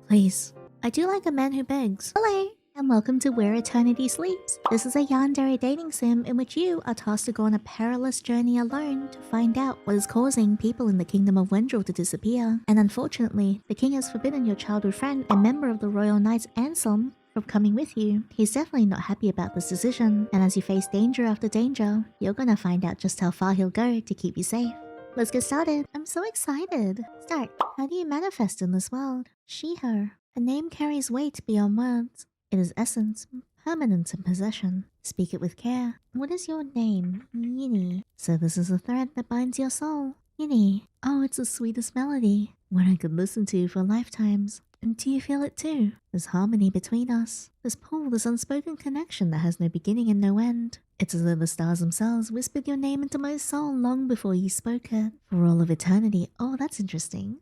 Please. I do like a man who begs. Hello, and welcome to Where Eternity Sleeps. This is a Yandere dating sim in which you are tasked to go on a perilous journey alone to find out what is causing people in the kingdom of Wendrel to disappear. And unfortunately, the king has forbidden your childhood friend and member of the Royal Knights Anselm from coming with you. He's definitely not happy about this decision, and as you face danger after danger, you're gonna find out just how far he'll go to keep you safe. Let's get started. I'm so excited. Start. How do you manifest in this world? She, her. A name carries weight beyond words. It is essence, permanence and possession. Speak it with care. What is your name? Yinny. So this is a thread that binds your soul. Yinny. Oh, it's the sweetest melody. One I could listen to for lifetimes. And do you feel it too? There's harmony between us. This pull, this unspoken connection that has no beginning and no end. It's as though the stars themselves whispered your name into my soul long before you spoke it. For all of eternity. Oh, that's interesting.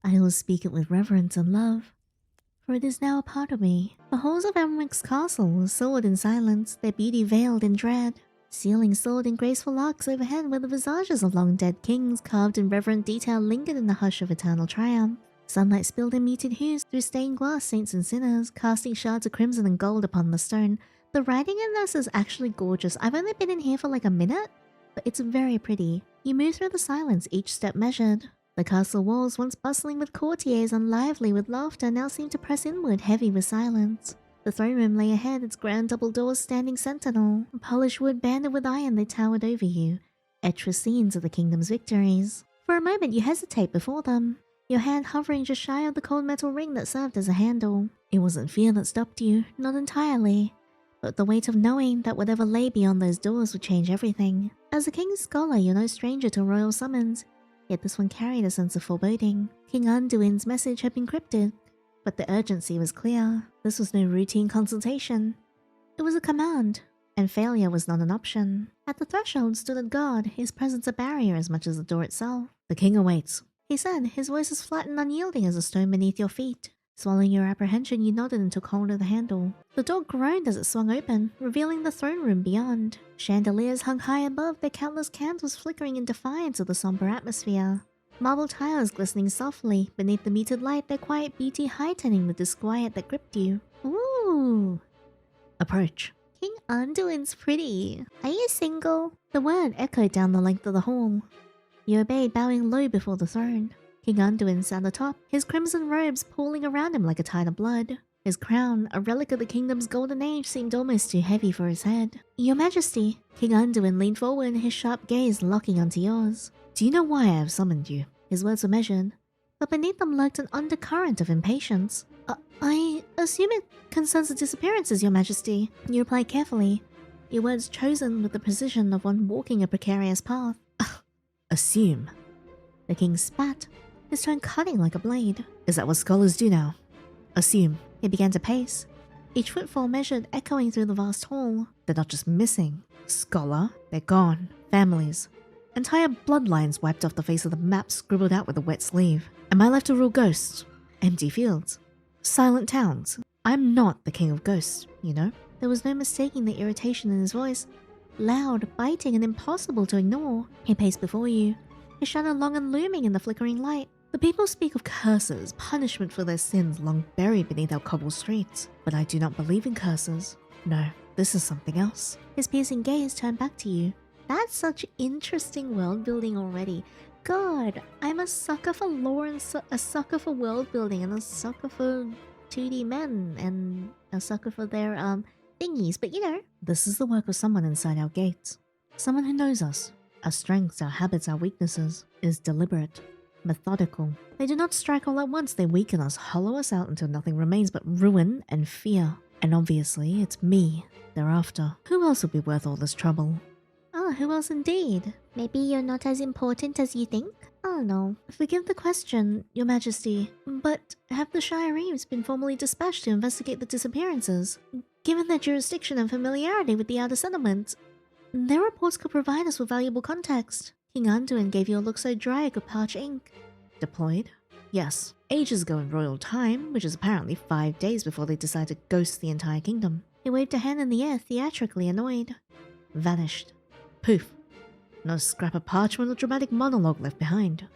I will speak it with reverence and love, for it is now a part of me. The halls of Emmeric's castle soared in silence, their beauty veiled in dread. Ceilings soared in graceful arcs overhead where the visages of long-dead kings carved in reverent detail lingered in the hush of eternal triumph. Sunlight spilled in muted hues through stained glass saints and sinners, casting shards of crimson and gold upon the stone. The writing in this is actually gorgeous. I've only been in here for like a minute, but it's very pretty. You move through the silence, each step measured. The castle walls, once bustling with courtiers and lively with laughter, now seemed to press inward, heavy with silence. The throne room lay ahead, its grand double doors standing sentinel. Polished wood banded with iron, they towered over you, etched with scenes of the kingdom's victories. For a moment you hesitate before them, your hand hovering just shy of the cold metal ring that served as a handle. It wasn't fear that stopped you, not entirely, but the weight of knowing that whatever lay beyond those doors would change everything. As a king's scholar, you're no stranger to royal summons, yet this one carried a sense of foreboding. King Anduin's message had been cryptic, but the urgency was clear. This was no routine consultation. It was a command, and failure was not an option. At the threshold stood a guard, his presence a barrier as much as the door itself. "The king awaits," he said, his voice as flat and unyielding as a stone beneath your feet. Swallowing your apprehension, you nodded and took hold of the handle. The door groaned as it swung open, revealing the throne room beyond. Chandeliers hung high above, their countless candles flickering in defiance of the somber atmosphere. Marble tiles glistening softly beneath the muted light, their quiet beauty heightening the disquiet that gripped you. Ooh! Approach. King Anduin's pretty. Are you single? The word echoed down the length of the hall. You obeyed, bowing low before the throne. King Anduin sat atop, his crimson robes pooling around him like a tide of blood. His crown, a relic of the kingdom's golden age, seemed almost too heavy for his head. "Your Majesty," King Anduin leaned forward, his sharp gaze locking onto yours. "Do you know why I have summoned you?" His words were measured, but beneath them lurked an undercurrent of impatience. I assume it concerns the disappearances, Your Majesty," you replied carefully, your words chosen with the precision of one walking a precarious path. "Assume?" The king spat, his tone cutting like a blade. "Is that what scholars do now? Assume." He began to pace, each footfall measured, echoing through the vast hall. "They're not just missing, scholar. They're gone. Families. Entire bloodlines wiped off the face of the map, scribbled out with a wet sleeve. Am I left to rule ghosts? Empty fields? Silent towns? I'm not the king of ghosts, you know?" There was no mistaking the irritation in his voice. Loud, biting, and impossible to ignore. He paced before you, his shadow long and looming in the flickering light. "The people speak of curses, punishment for their sins long buried beneath our cobbled streets. But I do not believe in curses. No, this is something else." His piercing gaze turned back to you. That's such interesting world building already. God, I'm a sucker for lore and a sucker for world building and a sucker for 2D men and a sucker for their thingies, but you know. This is the work of someone inside our gates. Someone who knows us, our strengths, our habits, our weaknesses, is deliberate, methodical. They do not strike all at once, they weaken us, hollow us out until nothing remains but ruin and fear. And obviously, it's me they're after. Who else would be worth all this trouble? Oh, who else indeed? Maybe you're not as important as you think? Oh no. Forgive the question, Your Majesty, but have the Shire Reeves been formally dispatched to investigate the disappearances? Given their jurisdiction and familiarity with the outer settlements, their reports could provide us with valuable context. King Anduin gave you a look so dry it could parch ink. Deployed? Yes. Ages ago in royal time, which is apparently 5 days before they decide to ghost the entire kingdom. He waved a hand in the air, theatrically annoyed. Vanished. Poof. Not a scrap of parchment or dramatic monologue left behind.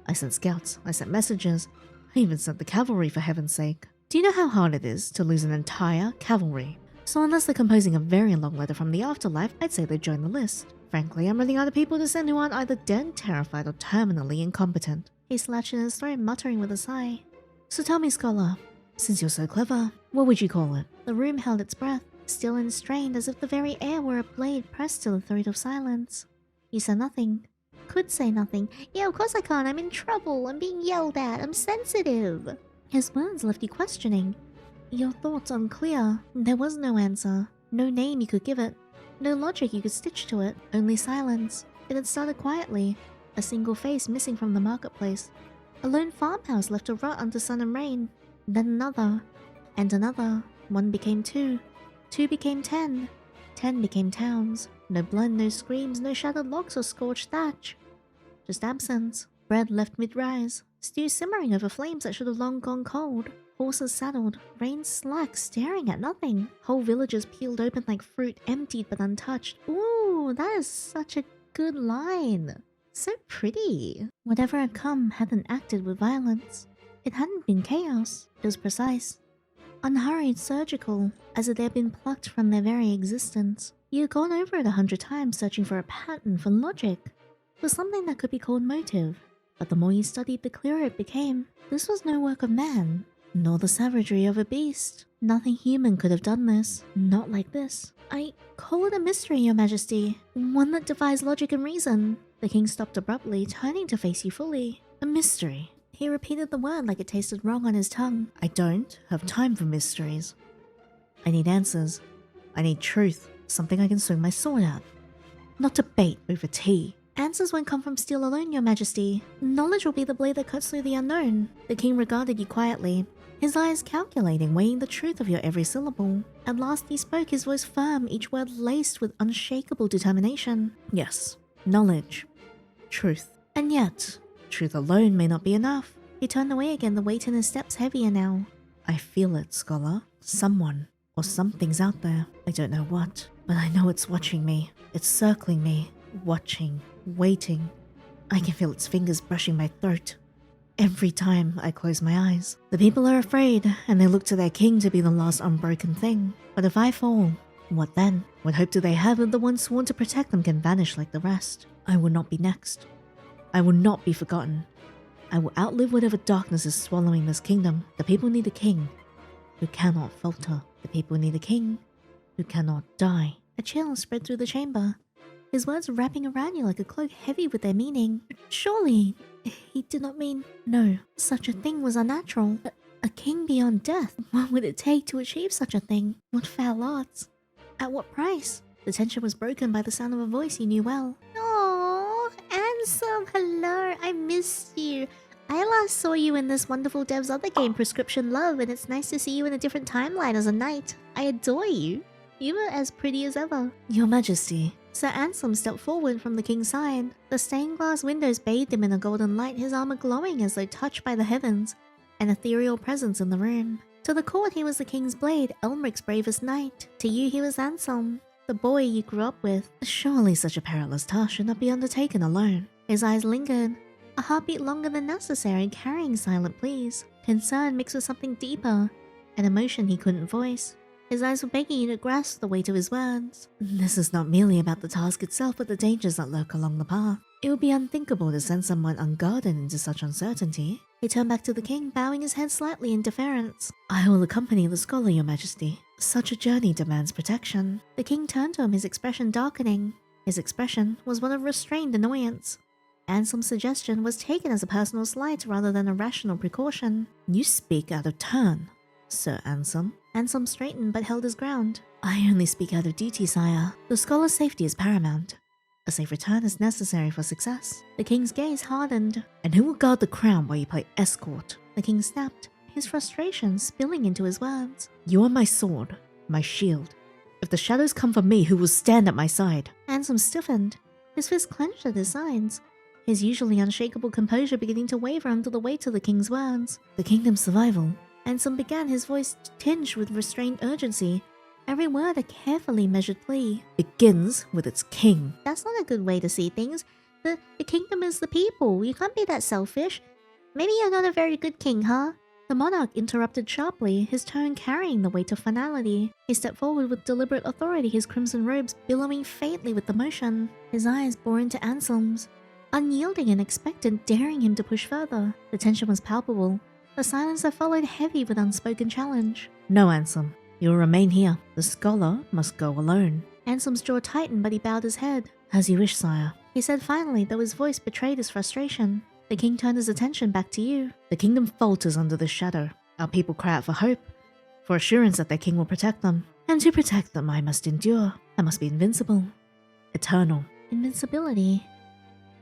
I sent scouts, I sent messengers, I even sent the cavalry for heaven's sake. Do you know how hard it is to lose an entire cavalry? So unless they're composing a very long letter from the afterlife, I'd say they'd join the list. Frankly, I'm running out of people to send who aren't either dead, terrified, or terminally incompetent. He slashed in his throat, muttering with a sigh. So tell me, Scholar, since you're so clever, what would you call it? The room held its breath, still and strained as if the very air were a blade pressed to the throat of silence. He said nothing. Could say nothing. Yeah, of course I can't. I'm in trouble. I'm being yelled at. I'm sensitive. His words left you questioning. Your thoughts unclear. There was no answer. No name you could give it. No logic you could stitch to it. Only silence. It had started quietly. A single face missing from the marketplace. A lone farmhouse left to rot under sun and rain. Then another. And another. One became two. Two became 10. 10 became towns. No blood, no screams, no shattered logs or scorched thatch. Just absence. Bread left mid-rise. Stew simmering over flames that should have long gone cold. Horses saddled. Rain slack, staring at nothing. Whole villages peeled open like fruit, emptied but untouched. Ooh, that is such a good line. So pretty. Whatever had come hadn't acted with violence. It hadn't been chaos. It was precise. Unhurried, surgical, as if they had been plucked from their very existence. You had gone over it 100 times, searching for a pattern, for logic, for something that could be called motive. But the more you studied, the clearer it became. This was no work of man, nor the savagery of a beast. Nothing human could have done this. Not like this. I call it a mystery, Your Majesty. One that defies logic and reason. The king stopped abruptly, turning to face you fully. A mystery. He repeated the word like it tasted wrong on his tongue. I don't have time for mysteries. I need answers. I need truth. Something I can swing my sword at. Not debate over tea. Answers won't come from steel alone, Your Majesty. Knowledge will be the blade that cuts through the unknown. The king regarded you quietly, his eyes calculating, weighing the truth of your every syllable. At last he spoke, his voice firm, each word laced with unshakable determination. Yes, knowledge. Truth. And yet, truth alone may not be enough. He turned away again, the weight in his steps heavier now. I feel it, Scholar. Someone or something's out there. I don't know what, but I know it's watching me. It's circling me, watching, waiting. I can feel its fingers brushing my throat. Every time I close my eyes. The people are afraid, and they look to their king to be the last unbroken thing. But if I fall, what then? What hope do they have if the one sworn to protect them can vanish like the rest? I will not be next. I will not be forgotten. I will outlive whatever darkness is swallowing this kingdom. The people need a king who cannot falter. The people need a king who cannot die. A chill spread through the chamber, his words wrapping around you like a cloak heavy with their meaning. Surely, he did not mean... No, such a thing was unnatural. A king beyond death. What would it take to achieve such a thing? What foul odds? At what price? The tension was broken by the sound of a voice he knew well. Oh, Anselm, hello, I missed you. I last saw you in this wonderful dev's other game, Prescription Love, and it's nice to see you in a different timeline as a knight. I adore you. You were as pretty as ever. Your Majesty. Sir Anselm stepped forward from the king's side. The stained glass windows bathed him in a golden light, his armor glowing as though touched by the heavens, an ethereal presence in the room. To the court he was the king's blade, Elmric's bravest knight. To you he was Anselm, the boy you grew up with. Surely such a perilous task should not be undertaken alone. His eyes lingered, a heartbeat longer than necessary, carrying silent pleas. Concern mixed with something deeper, an emotion he couldn't voice. His eyes were begging you to grasp the weight of his words. This is not merely about the task itself, but the dangers that lurk along the path. It would be unthinkable to send someone unguarded into such uncertainty. He turned back to the king, bowing his head slightly in deference. I will accompany the scholar, Your Majesty. Such a journey demands protection. The king turned to him, his expression darkening. His expression was one of restrained annoyance. Anselm's suggestion was taken as a personal slight rather than a rational precaution. You speak out of turn, Sir Anselm. Anselm straightened but held his ground. I only speak out of duty, sire. The scholar's safety is paramount. A safe return is necessary for success. The king's gaze hardened. And who will guard the crown while you play escort? The king snapped, his frustration spilling into his words. You are my sword, my shield. If the shadows come for me, who will stand at my side? Anselm stiffened, his fist clenched at his sides, his usually unshakable composure beginning to waver under the weight of the king's words. The kingdom's survival. Anselm began, his voice tinged with restrained urgency, every word a carefully measured plea. Begins with its king. That's not a good way to see things. The kingdom is the people. You can't be that selfish. Maybe you're not a very good king, huh? The monarch interrupted sharply, his tone carrying the weight of finality. He stepped forward with deliberate authority, his crimson robes billowing faintly with the motion. His eyes bore into Anselm's, unyielding and expectant, daring him to push further. The tension was palpable. The silence that followed heavy with unspoken challenge. No, Anselm. You will remain here. The scholar must go alone. Anselm's jaw tightened, but he bowed his head. As you wish, sire. He said finally, though his voice betrayed his frustration. The king turned his attention back to you. The kingdom falters under this shadow. Our people cry out for hope, for assurance that their king will protect them. And to protect them, I must endure. I must be invincible. Eternal. Invincibility.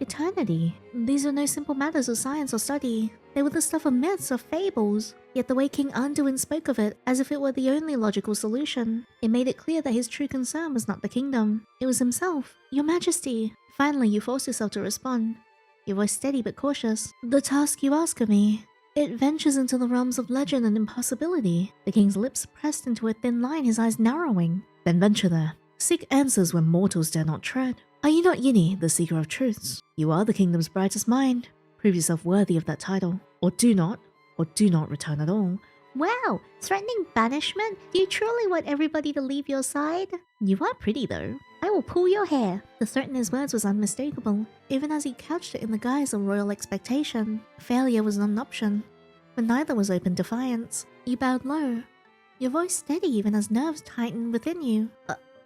Eternity. These were no simple matters of science or study. They were the stuff of myths or fables. Yet the way King Anduin spoke of it, as if it were the only logical solution, it made it clear that his true concern was not the kingdom. It was himself. Your Majesty. Finally, you forced yourself to respond. Your voice steady but cautious. The task you ask of me, it ventures into the realms of legend and impossibility. The king's lips pressed into a thin line, his eyes narrowing. Then venture there. Seek answers where mortals dare not tread. Are you not Yinny, the seeker of truths? You are the kingdom's brightest mind. Prove yourself worthy of that title. Or do not return at all. Wow, threatening banishment? Do you truly want everybody to leave your side? You are pretty though. I will pull your hair. The threat in his words was unmistakable, even as he couched it in the guise of royal expectation. Failure was not an option, but neither was open defiance. You bowed low, your voice steady even as nerves tightened within you.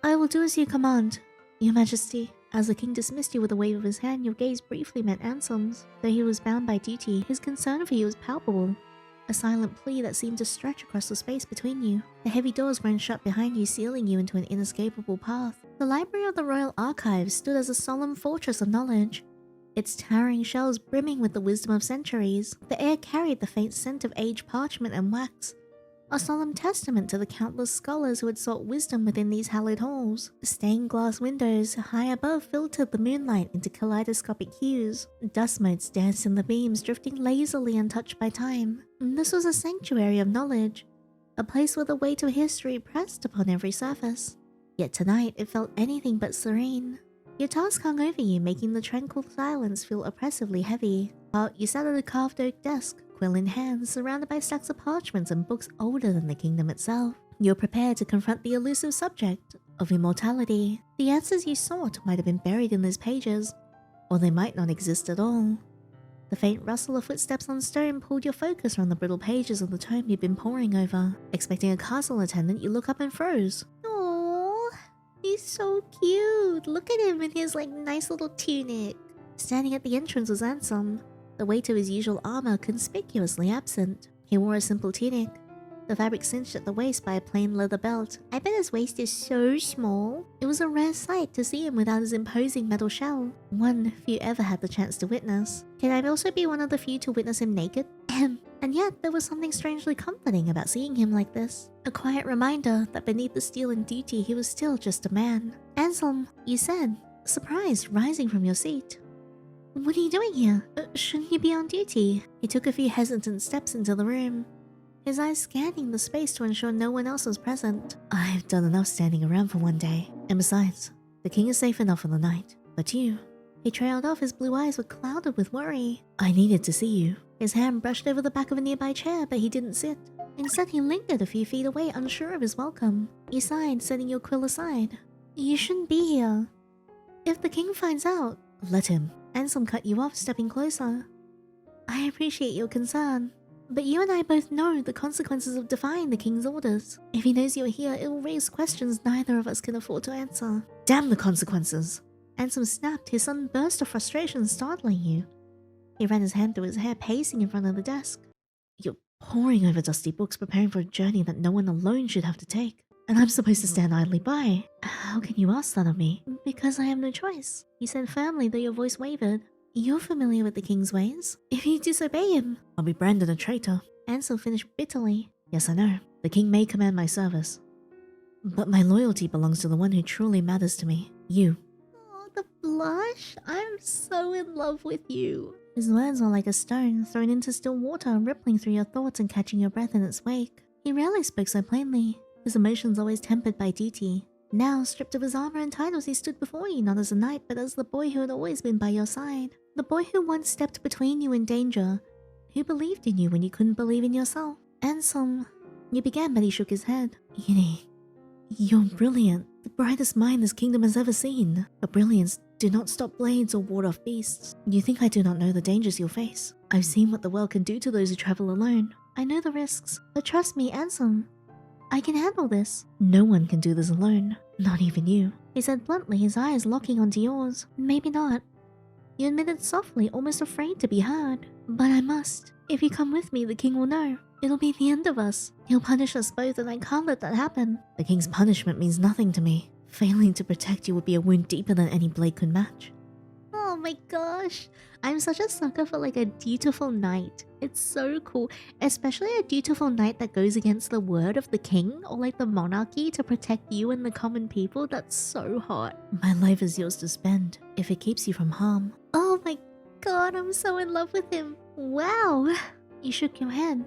I will do as you command, Your Majesty. As the king dismissed you with a wave of his hand, your gaze briefly met Anselm's. Though he was bound by duty, his concern for you was palpable. A silent plea that seemed to stretch across the space between you. The heavy doors ground shut behind you, sealing you into an inescapable path. The library of the Royal Archives stood as a solemn fortress of knowledge, its towering shelves brimming with the wisdom of centuries. The air carried the faint scent of aged parchment and wax, a solemn testament to the countless scholars who had sought wisdom within these hallowed halls. Stained glass windows high above filtered the moonlight into kaleidoscopic hues. Dust motes danced in the beams, drifting lazily untouched by time. This was a sanctuary of knowledge, a place where the weight of history pressed upon every surface. Yet tonight it felt anything but serene. Your task hung over you, making the tranquil silence feel oppressively heavy. You sat at a carved oak desk, quill in hand, surrounded by stacks of parchments and books older than the kingdom itself. You were prepared to confront the elusive subject of immortality. The answers you sought might have been buried in these pages, or they might not exist at all. The faint rustle of footsteps on stone pulled your focus from the brittle pages of the tome you'd been poring over. Expecting a castle attendant, you look up and froze. Aww, he's so cute. Look at him in his nice little tunic. Standing at the entrance was Anselm, the weight of his usual armor conspicuously absent. He wore a simple tunic, the fabric cinched at the waist by a plain leather belt. I bet his waist is so small. It was a rare sight to see him without his imposing metal shell, one few ever had the chance to witness. Can I also be one of the few to witness him naked? And yet there was something strangely comforting about seeing him like this. A quiet reminder that beneath the steel and duty he was still just a man. Anselm, you said, surprised, rising from your seat. What are you doing here? Shouldn't you be on duty? He took a few hesitant steps into the room, his eyes scanning the space to ensure no one else was present. I've done enough standing around for one day. And besides, the king is safe enough for the night. But you... He trailed off, his blue eyes were clouded with worry. I needed to see you. His hand brushed over the back of a nearby chair, but he didn't sit. Instead, he lingered a few feet away, unsure of his welcome. You sighed, setting your quill aside. You shouldn't be here. If the king finds out... Let him. Anselm cut you off, stepping closer. I appreciate your concern, but you and I both know the consequences of defying the king's orders. If he knows you're here, it will raise questions neither of us can afford to answer. Damn the consequences! Anselm snapped, his sudden burst of frustration startling you. He ran his hand through his hair, pacing in front of the desk. You're poring over dusty books, preparing for a journey that no one alone should have to take. And I'm supposed to stand idly by. How can you ask that of me? Because I have no choice, he said firmly, though your voice wavered. You're familiar with the king's ways. If you disobey him, I'll be branded a traitor. Anselm finished bitterly. Yes, I know. The king may command my service, but my loyalty belongs to the one who truly matters to me. You. Oh, the blush. I'm so in love with you. His words were like a stone thrown into still water, rippling through your thoughts and catching your breath in its wake. He rarely spoke so plainly, his emotions always tempered by duty. Now, stripped of his armor and titles, he stood before you not as a knight, but as the boy who had always been by your side. The boy who once stepped between you and danger, who believed in you when you couldn't believe in yourself. Anselm, you began, but he shook his head. Yinny, you're brilliant. The brightest mind this kingdom has ever seen. But brilliance do not stop blades or ward off beasts. You think I do not know the dangers you'll face? I've seen what the world can do to those who travel alone. I know the risks, but trust me, Anselm. I can handle this. No one can do this alone, not even you. He said bluntly, his eyes locking onto yours. Maybe not. You admitted softly, almost afraid to be heard. But I must. If you come with me, the king will know. It'll be the end of us. He'll punish us both, and I can't let that happen. The king's punishment means nothing to me. Failing to protect you would be a wound deeper than any blade could match. Oh my gosh. I'm such a sucker for like a dutiful knight. It's so cool. Especially a dutiful knight that goes against the word of the king or like the monarchy to protect you and the common people. That's so hot. My life is yours to spend, if it keeps you from harm. Oh my god, I'm so in love with him. Wow. You shook your head.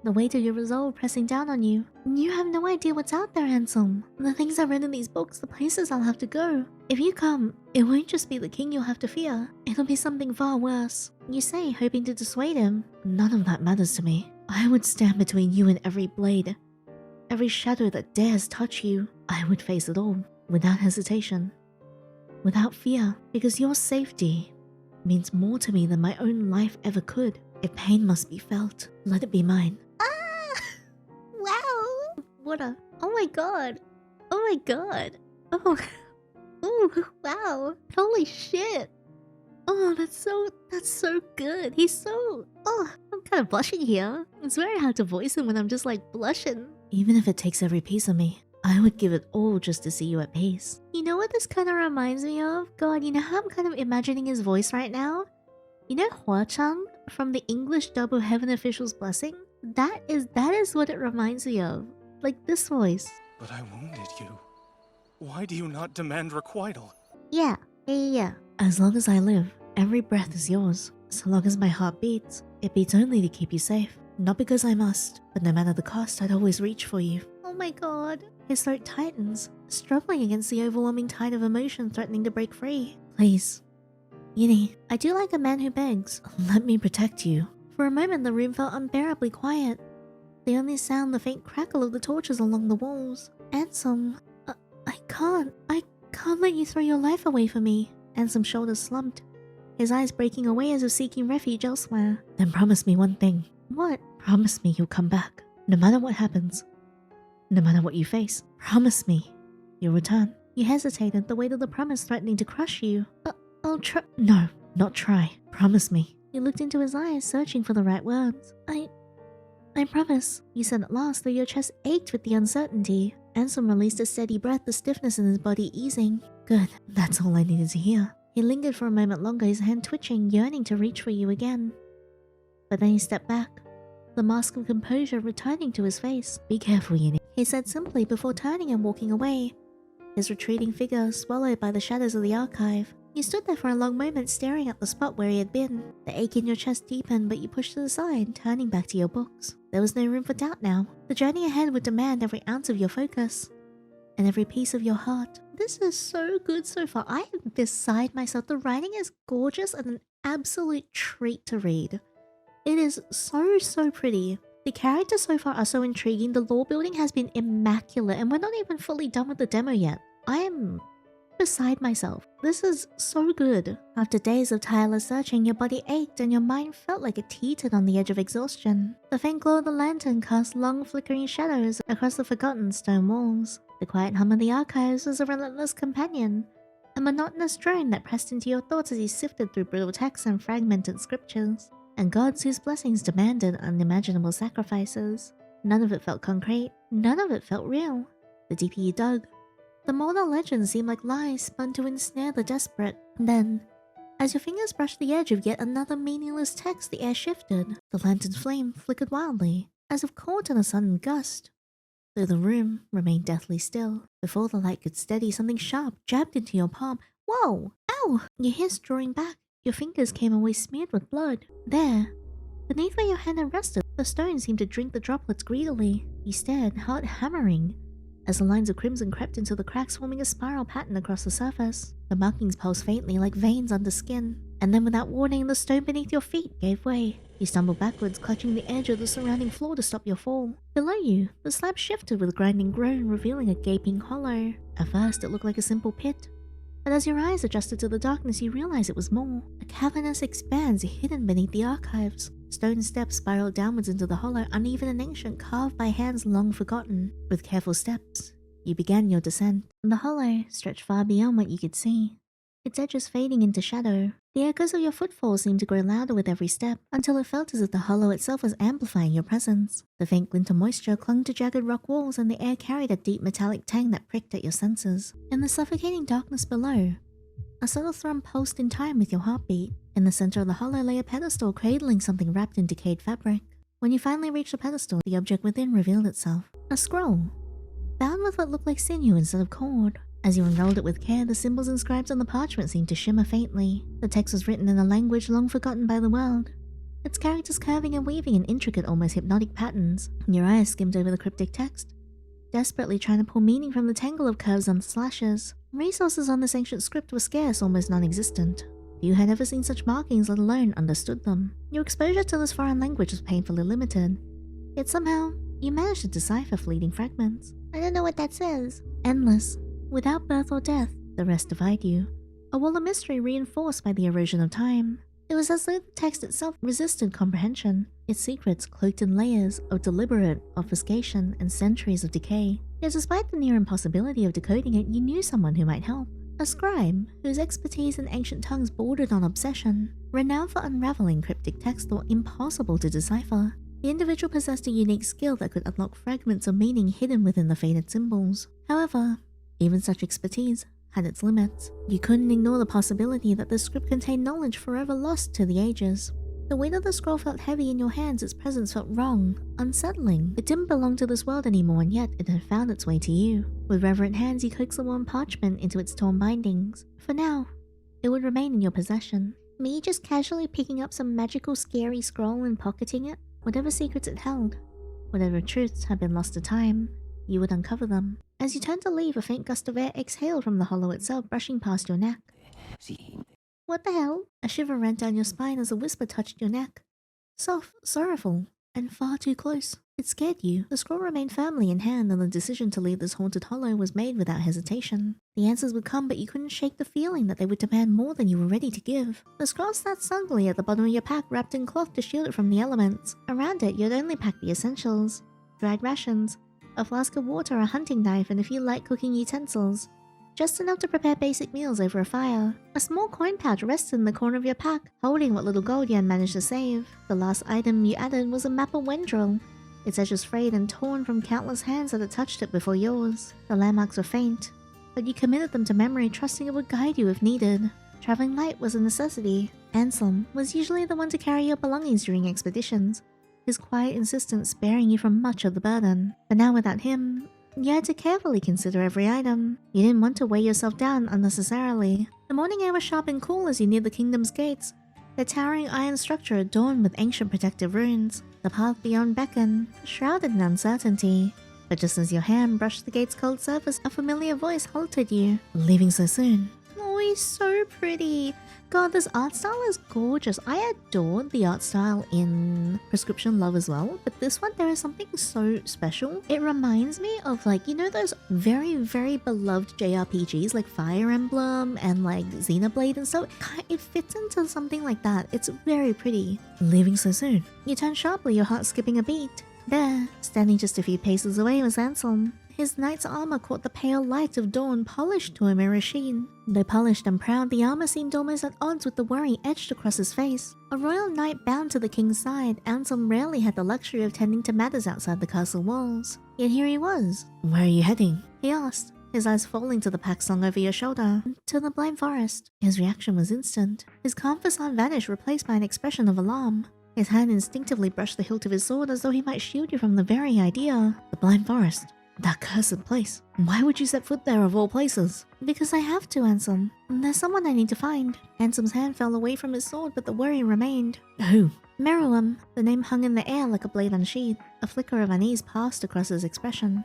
The weight of your resolve pressing down on you. You have no idea what's out there, Anselm. The things I read in these books, the places I'll have to go. If you come, it won't just be the king you'll have to fear. It'll be something far worse. You say, hoping to dissuade him. None of that matters to me. I would stand between you and every blade. Every shadow that dares touch you. I would face it all, without hesitation. Without fear, because your safety means more to me than my own life ever could. If pain must be felt, let it be mine. Wow! What a... Oh my god! Oh my god! Oh... Ooh, wow! Holy shit! Oh, that's so good. He's so... Oh, I'm kind of blushing here. It's very hard to voice him when I'm just like blushing. Even if it takes every piece of me, I would give it all just to see you at peace. You know what this kind of reminds me of? God, you know how I'm kind of imagining his voice right now? You know Hua Chang from the English dub of Heaven Official's Blessing? That is what it reminds me of. Like this voice. But I wounded you. Why do you not demand requital? Yeah. As long as I live, every breath is yours. So long as my heart beats, it beats only to keep you safe. Not because I must, but no matter the cost, I'd always reach for you. Oh my god. His throat tightens, struggling against the overwhelming tide of emotion threatening to break free. Please. Yinny, I do like a man who begs. Let me protect you. For a moment, the room felt unbearably quiet. The only sound the faint crackle of the torches along the walls. Anselm, I can't let you throw your life away for me. Anselm's shoulders slumped, his eyes breaking away as if seeking refuge elsewhere. Then promise me one thing. What? Promise me you'll come back, no matter what happens. No matter what you face. Promise me you'll return. You hesitated, the weight of the promise threatening to crush you. I'll try. No, not try. Promise me. You looked into his eyes, searching for the right words. I promise, you said at last, though your chest ached with the uncertainty. Anselm released a steady breath, the stiffness in his body easing. Good, that's all I needed to hear. He lingered for a moment longer, his hand twitching, yearning to reach for you again. But then he stepped back, the mask of composure returning to his face. Be careful, Yinny, he said simply before turning and walking away, his retreating figure swallowed by the shadows of the archive. You stood there for a long moment staring at the spot where he had been. The ache in your chest deepened, but you pushed to the side, turning back to your books. There was no room for doubt now. The journey ahead would demand every ounce of your focus and every piece of your heart. This is so good so far. I am beside myself. The writing is gorgeous and an absolute treat to read. It is so pretty. The characters so far are so intriguing. The lore building has been immaculate, and we're not even fully done with the demo yet. I am beside myself. This is so good. After days of tireless searching, your body ached and your mind felt like it teetered on the edge of exhaustion. The faint glow of the lantern cast long flickering shadows across the forgotten stone walls. The quiet hum of the archives was a relentless companion, a monotonous drone that pressed into your thoughts as you sifted through brittle texts and fragmented scriptures, and gods whose blessings demanded unimaginable sacrifices. None of it felt concrete, none of it felt real. The deeper you dug, the more the legends seemed like lies spun to ensnare the desperate. Then, as your fingers brushed the edge of yet another meaningless text, the air shifted. The lantern's flame flickered wildly, as if caught in a sudden gust. Though the room remained deathly still, before the light could steady, something sharp jabbed into your palm. Whoa! Ow! You hissed, drawing back. Your fingers came away smeared with blood. There, beneath where your hand had rested, the stone seemed to drink the droplets greedily. You stared, heart hammering, as the lines of crimson crept into the cracks, forming a spiral pattern across the surface. The markings pulsed faintly like veins under skin, And then without warning, the stone beneath your feet gave way. You stumbled backwards, clutching the edge of the surrounding floor to stop your fall. Below you, the slab shifted with a grinding groan, revealing a gaping hollow. At first, it looked like a simple pit. But as your eyes adjusted to the darkness, you realized it was more. A cavernous expanse hidden beneath the archives. Stone steps spiraled downwards into the hollow, uneven and ancient, carved by hands long forgotten. With careful steps, you began your descent. The hollow stretched far beyond what you could see, its edges fading into shadow. The echoes of your footfall seemed to grow louder with every step, until it felt as if the hollow itself was amplifying your presence. The faint glint of moisture clung to jagged rock walls, and the air carried a deep metallic tang that pricked at your senses. In the suffocating darkness below, a subtle thrum pulsed in time with your heartbeat. In the center of the hollow lay a pedestal cradling something wrapped in decayed fabric. When you finally reached the pedestal, the object within revealed itself. A scroll, bound with what looked like sinew instead of cord. As you unrolled it with care, the symbols inscribed on the parchment seemed to shimmer faintly. The text was written in a language long forgotten by the world, its characters curving and weaving in intricate, almost hypnotic patterns. Your eyes skimmed over the cryptic text, desperately trying to pull meaning from the tangle of curves and slashes. Resources on this ancient script were scarce, almost non-existent. Few had ever seen such markings, let alone understood them. Your exposure to this foreign language was painfully limited, yet somehow, you managed to decipher fleeting fragments. I don't know what that says. Endless. Without birth or death, the rest divide you. A wall of mystery reinforced by the erosion of time. It was as though the text itself resisted comprehension, its secrets cloaked in layers of deliberate obfuscation and centuries of decay. Yet despite the near impossibility of decoding it, you knew someone who might help. A scribe, whose expertise in ancient tongues bordered on obsession, renowned for unraveling cryptic text thought impossible to decipher. The individual possessed a unique skill that could unlock fragments of meaning hidden within the faded symbols. However, even such expertise had its limits. You couldn't ignore the possibility that the script contained knowledge forever lost to the ages. The weight of the scroll felt heavy in your hands, its presence felt wrong, unsettling. It didn't belong to this world anymore, and yet it had found its way to you. With reverent hands, you coaxed the worn parchment into its torn bindings. For now, it would remain in your possession. Me just casually picking up some magical scary scroll and pocketing it? Whatever secrets it held, whatever truths had been lost to time, you would uncover them. As you turned to leave, a faint gust of air exhaled from the hollow itself, brushing past your neck. What the hell? A shiver ran down your spine as a whisper touched your neck. Soft, sorrowful, and far too close. It scared you. The scroll remained firmly in hand, and the decision to leave this haunted hollow was made without hesitation. The answers would come, but you couldn't shake the feeling that they would demand more than you were ready to give. The scroll sat snugly at the bottom of your pack, wrapped in cloth to shield it from the elements. Around it, you'd only packed the essentials: dried rations, a flask of water, a hunting knife, and a few light cooking utensils. Just enough to prepare basic meals over a fire. A small coin pouch rested in the corner of your pack, holding what little gold you had managed to save. The last item you added was a map of Wendril, its edges frayed and torn from countless hands that had touched it before yours. The landmarks were faint, but you committed them to memory, trusting it would guide you if needed. Traveling light was a necessity. Anselm was usually the one to carry your belongings during expeditions, his quiet insistence sparing you from much of the burden. But now without him, you had to carefully consider every item. You didn't want to weigh yourself down unnecessarily. The morning air was sharp and cool as you neared the kingdom's gates, their towering iron structure adorned with ancient protective runes. The path beyond beckoned, shrouded in uncertainty. But just as your hand brushed the gate's cold surface, a familiar voice halted you. Leaving so soon? Oh, he's so pretty. God, this art style is gorgeous. I adored the art style in Prescription Love as well, but this one, there is something so special. It reminds me of, like, you know those very, very beloved JRPGs like Fire Emblem and like Xenoblade and so? It fits into something like that. It's very pretty. Leaving so soon? You turn sharply, your heart skipping a beat. There, standing just a few paces away, was Anselm. His knight's armor caught the pale light of dawn, polished to a mirror sheen. Though polished and proud, the armor seemed almost at odds with the worry etched across his face. A royal knight bound to the king's side, Anselm rarely had the luxury of tending to matters outside the castle walls. Yet here he was. Where are you heading? He asked, his eyes falling to the pack slung over your shoulder. To the blind forest. His reaction was instant. His calm facade vanished, replaced by an expression of alarm. His hand instinctively brushed the hilt of his sword as though he might shield you from the very idea. The blind forest. That cursed place. Why would you set foot there of all places? Because I have to, Anselm. There's someone I need to find. Anselm's hand fell away from his sword, but the worry remained. Who? Meruem. The name hung in the air like a blade unsheathed. A flicker of unease passed across his expression.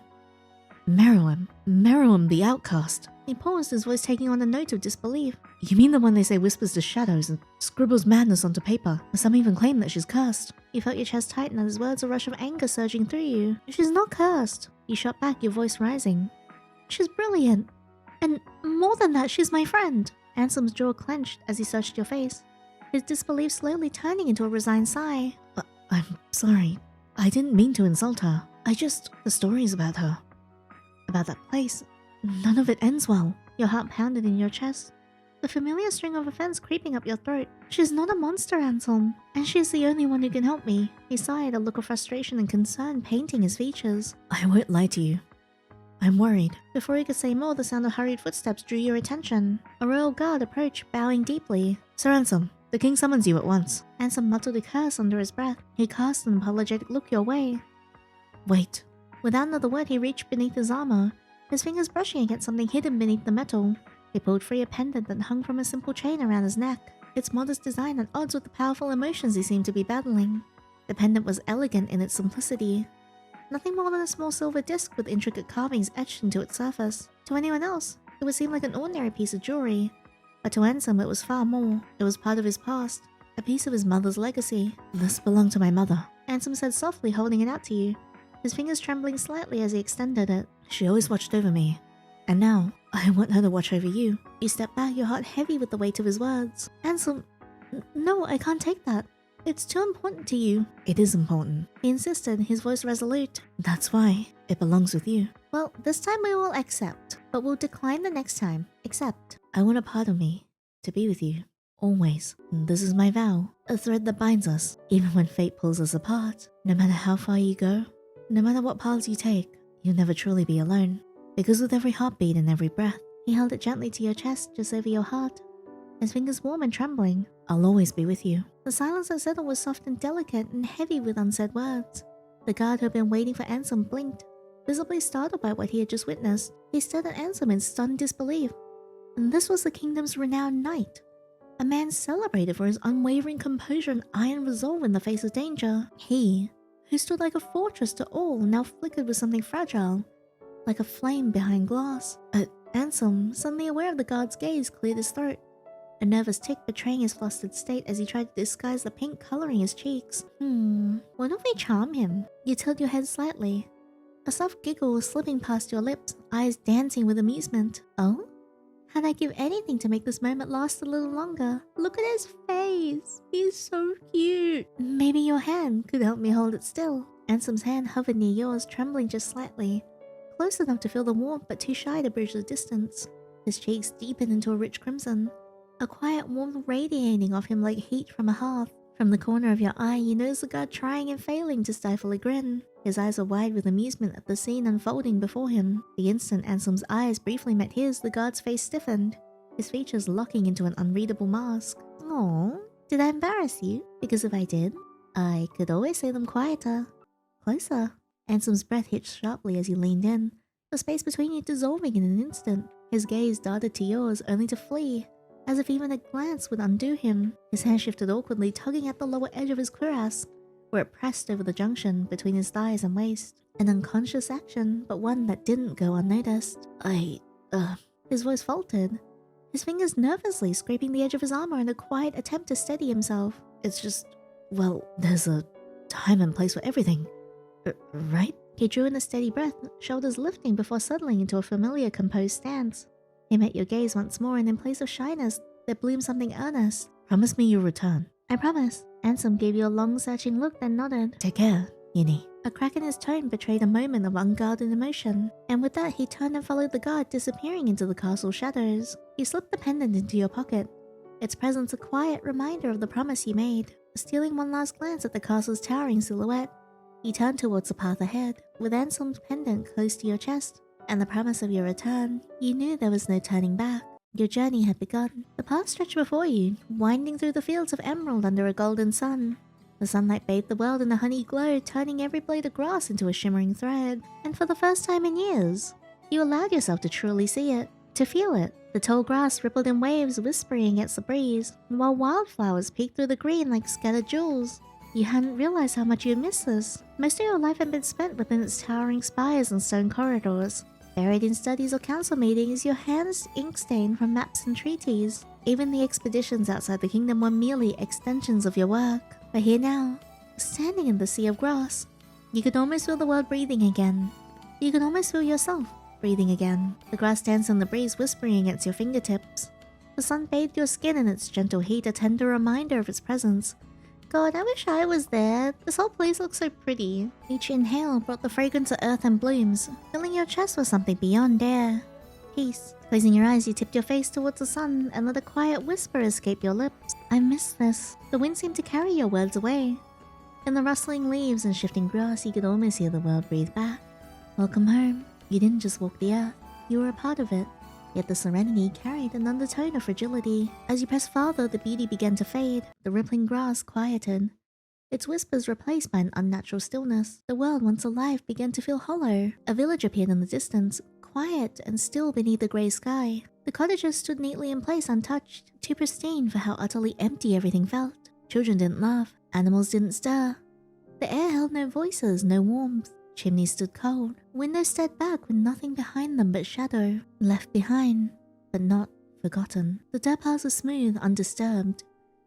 Meruem. Meruem the outcast. He paused, his voice taking on a note of disbelief. You mean the one they say whispers to shadows and scribbles madness onto paper? Some even claim that she's cursed. You felt your chest tighten at his words, a rush of anger surging through you. She's not cursed. You shot back, your voice rising. She's brilliant. And more than that, she's my friend. Anselm's jaw clenched as he searched your face, his disbelief slowly turning into a resigned sigh. I'm sorry. I didn't mean to insult her. The stories about her. About that place. None of it ends well. Your heart pounded in your chest, the familiar string of offense creeping up your throat. She's not a monster, Anselm, and she's the only one who can help me. He sighed, a look of frustration and concern painting his features. I won't lie to you. I'm worried. Before he could say more, the sound of hurried footsteps drew your attention. A royal guard approached, bowing deeply. Sir Anselm, the king summons you at once. Anselm muttered a curse under his breath. He cast an apologetic look your way. Wait. Without another word, he reached beneath his armor, his fingers brushing against something hidden beneath the metal. He pulled free a pendant that hung from a simple chain around his neck, its modest design at odds with the powerful emotions he seemed to be battling. The pendant was elegant in its simplicity. Nothing more than a small silver disc with intricate carvings etched into its surface. To anyone else, it would seem like an ordinary piece of jewelry, but to Anselm it was far more. It was part of his past, a piece of his mother's legacy. This belonged to my mother, Anselm said softly, holding it out to you, his fingers trembling slightly as he extended it. She always watched over me, and now I want her to watch over you. You stepped back, your heart heavy with the weight of his words. Anselm, no, I can't take that. It's too important to you. It is important, he insisted, his voice resolute. That's why it belongs with you. Well, this time we will accept, but we'll decline the next time. Accept. I want a part of me to be with you, always. This is my vow, a thread that binds us, even when fate pulls us apart. No matter how far you go, no matter what paths you take, you'll never truly be alone. Because with every heartbeat and every breath, he held it gently to your chest, just over your heart, his fingers warm and trembling. I'll always be with you. The silence that settled was soft and delicate and heavy with unsaid words. The guard who had been waiting for Anselm blinked, visibly startled by what he had just witnessed. He stared at Anselm in stunned disbelief. And this was the kingdom's renowned knight, a man celebrated for his unwavering composure and iron resolve in the face of danger. He, who stood like a fortress to all, now flickered with something fragile, like a flame behind glass. Anselm, suddenly aware of the guard's gaze, cleared his throat, a nervous tick betraying his flustered state as he tried to disguise the pink coloring his cheeks. What if we charm him? You tilted your head slightly. A soft giggle was slipping past your lips, eyes dancing with amusement. Oh? I'd I give anything to make this moment last a little longer. Look at his face. He's so cute. Maybe your hand could help me hold it still. Anselm's hand hovered near yours, trembling just slightly, close enough to feel the warmth but too shy to bridge the distance. His cheeks deepened into a rich crimson, a quiet warmth radiating off him like heat from a hearth. From the corner of your eye, you notice the guard trying and failing to stifle a grin. His eyes were wide with amusement at the scene unfolding before him. The instant Anselm's eyes briefly met his, the guard's face stiffened, his features locking into an unreadable mask. Oh, did I embarrass you? Because if I did, I could always say them quieter. Closer. Anselm's breath hitched sharply as he leaned in, the space between you dissolving in an instant. His gaze darted to yours, only to flee, as if even a glance would undo him. His hand shifted awkwardly, tugging at the lower edge of his cuirass, where it pressed over the junction between his thighs and waist. An unconscious action, but one that didn't go unnoticed. His voice faltered, his fingers nervously scraping the edge of his armor in a quiet attempt to steady himself. It's just, well, there's a time and place for everything, right? He drew in a steady breath, shoulders lifting before settling into a familiar composed stance. He met your gaze once more, and in place of shyness, there bloomed something earnest. Promise me you'll return. I promise. Anselm gave you a long searching look, then nodded. Take care, Yinny. A crack in his tone betrayed a moment of unguarded emotion, and with that he turned and followed the guard, disappearing into the castle shadows. You slipped the pendant into your pocket, its presence a quiet reminder of the promise you made. Stealing one last glance at the castle's towering silhouette, you turned towards the path ahead, with Anselm's pendant close to your chest, and the promise of your return. You knew there was no turning back. Your journey had begun. The path stretched before you, winding through the fields of emerald under a golden sun. The sunlight bathed the world in a honey glow, turning every blade of grass into a shimmering thread. And for the first time in years, you allowed yourself to truly see it, to feel it. The tall grass rippled in waves, whispering against the breeze, while wildflowers peeked through the green like scattered jewels. You hadn't realized how much you missed this. Most of your life had been spent within its towering spires and stone corridors, Buried in studies or council meetings, your hands ink-stained from maps and treaties. Even the expeditions outside the kingdom were merely extensions of your work. But here now, standing in the sea of grass, you could almost feel the world breathing again. You could almost feel yourself breathing again. The grass danced in the breeze, whispering against your fingertips. The sun bathed your skin in its gentle heat, a tender reminder of its presence. God, I wish I was there. This whole place looks so pretty. Each inhale brought the fragrance of earth and blooms, filling your chest with something beyond air. Peace. Closing your eyes, you tipped your face towards the sun and let a quiet whisper escape your lips. I miss this. The wind seemed to carry your words away. In the rustling leaves and shifting grass, you could almost hear the world breathe back. Welcome home. You didn't just walk the earth, you were a part of it. Yet the serenity carried an undertone of fragility. As you pressed farther, the beauty began to fade. The rippling grass quieted, its whispers replaced by an unnatural stillness. The world once alive began to feel hollow. A village appeared in the distance, quiet and still beneath the grey sky. The cottages stood neatly in place, untouched, too pristine for how utterly empty everything felt. Children didn't laugh, animals didn't stir. The air held no voices, no warmth. Chimneys stood cold, windows stared back with nothing behind them but shadow. Left behind, but not forgotten. The dirt paths were smooth, undisturbed,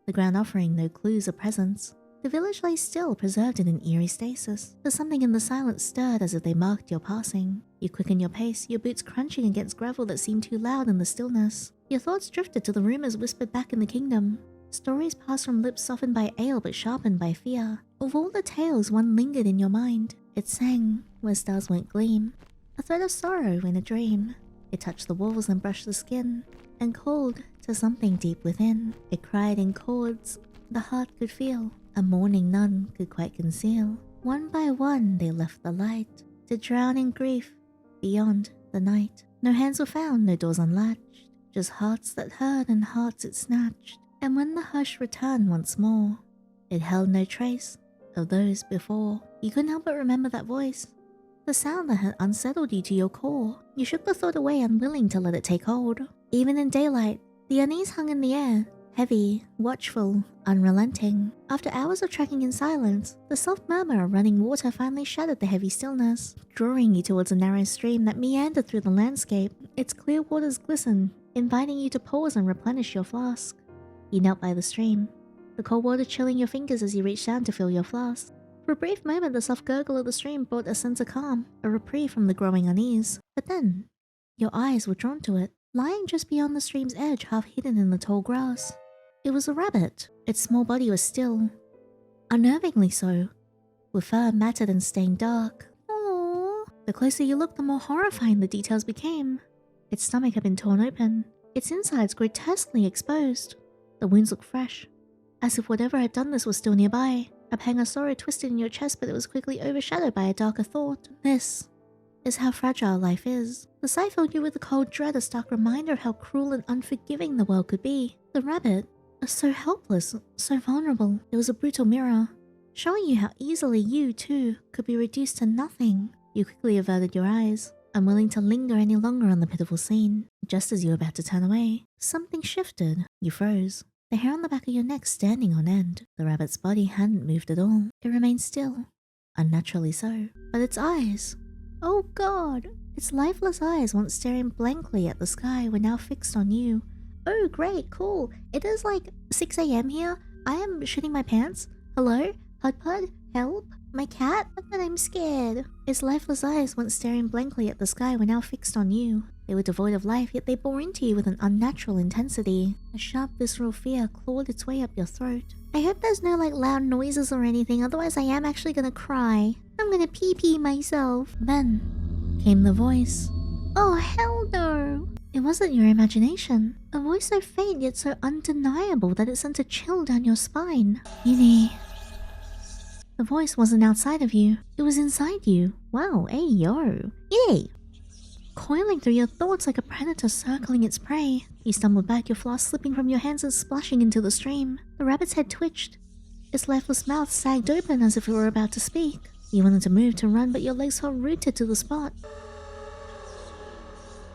the ground offering no clues of presence. The village lay still, preserved in an eerie stasis. But something in the silence stirred as if they marked your passing. You quickened your pace, your boots crunching against gravel that seemed too loud in the stillness. Your thoughts drifted to the rumors whispered back in the kingdom. Stories passed from lips softened by ale but sharpened by fear. Of all the tales, one lingered in your mind. It sang where stars won't gleam, a thread of sorrow in a dream. It touched the walls and brushed the skin, and called to something deep within. It cried in chords the heart could feel, a mourning none could quite conceal. One by one they left the light, to drown in grief beyond the night. No hands were found, no doors unlatched, just hearts that heard and hearts it snatched. And when the hush returned once more, it held no trace of those before. You couldn't help but remember that voice, the sound that had unsettled you to your core. You shook the thought away, unwilling to let it take hold. Even in daylight, the unease hung in the air, heavy, watchful, unrelenting. After hours of trekking in silence, the soft murmur of running water finally shattered the heavy stillness, drawing you towards a narrow stream that meandered through the landscape. Its clear waters glistened, inviting you to pause and replenish your flask. You knelt by the stream, the cold water chilling your fingers as you reached down to fill your flask. For a brief moment, the soft gurgle of the stream brought a sense of calm, a reprieve from the growing unease. But then, your eyes were drawn to it, lying just beyond the stream's edge, half hidden in the tall grass. It was a rabbit. Its small body was still, unnervingly so, with fur matted and stained dark. Aww. The closer you looked, the more horrifying the details became. Its stomach had been torn open, its insides grotesquely exposed. The wounds looked fresh, as if whatever had done this was still nearby. A pang of sorrow twisted in your chest, but it was quickly overshadowed by a darker thought. This is how fragile life is. The sight filled you with a cold dread, a stark reminder of how cruel and unforgiving the world could be. The rabbit was so helpless, so vulnerable. It was a brutal mirror, showing you how easily you, too, could be reduced to nothing. You quickly averted your eyes, unwilling to linger any longer on the pitiful scene. Just as you were about to turn away, something shifted. You froze, the hair on the back of your neck standing on end. The rabbit's body hadn't moved at all. It remained still, unnaturally so. But its eyes, oh God! Its lifeless eyes, once staring blankly at the sky, were now fixed on you. Oh great, cool. It is like 6 AM here. I am shitting my pants. Hello? Pud? Help? My cat? But I'm scared. Its lifeless eyes, once staring blankly at the sky, were now fixed on you. They were devoid of life, yet they bore into you with an unnatural intensity. A sharp, visceral fear clawed its way up your throat. I hope there's no loud noises or anything, otherwise I am actually gonna cry. I'm gonna pee myself. Then came the voice. Oh hell no! It wasn't your imagination. A voice so faint yet so undeniable that it sent a chill down your spine. Yinny. The voice wasn't outside of you, it was inside you. Wow, hey yo. Yay! Coiling through your thoughts like a predator circling its prey. You stumbled back, your flask slipping from your hands and splashing into the stream. The rabbit's head twitched. Its lifeless mouth sagged open as if it were about to speak. You wanted to move, to run, but your legs felt rooted to the spot.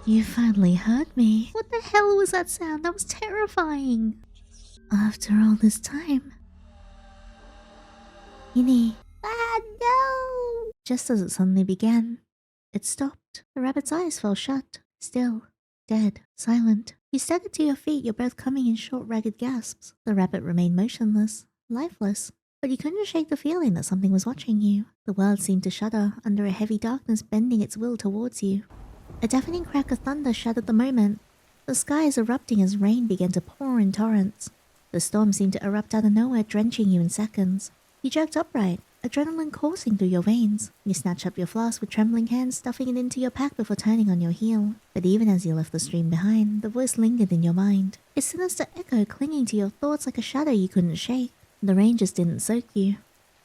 You finally heard me. What the hell was that sound? That was terrifying. After all this time. Yinny. Ah, no! Just as it suddenly began, It stopped. The rabbit's eyes fell shut. Still. Dead. Silent. You staggered to your feet, your breath coming in short, ragged gasps. The rabbit remained motionless. Lifeless. But you couldn't shake the feeling that something was watching you. The world seemed to shudder under a heavy darkness bending its will towards you. A deafening crack of thunder shattered the moment. The skies erupting as rain began to pour in torrents. The storm seemed to erupt out of nowhere, drenching you in seconds. You jerked upright, adrenaline coursing through your veins. You snatched up your flask with trembling hands, stuffing it into your pack before turning on your heel. But even as you left the stream behind, the voice lingered in your mind, its sinister echo clinging to your thoughts like a shadow you couldn't shake. The rain just didn't soak you.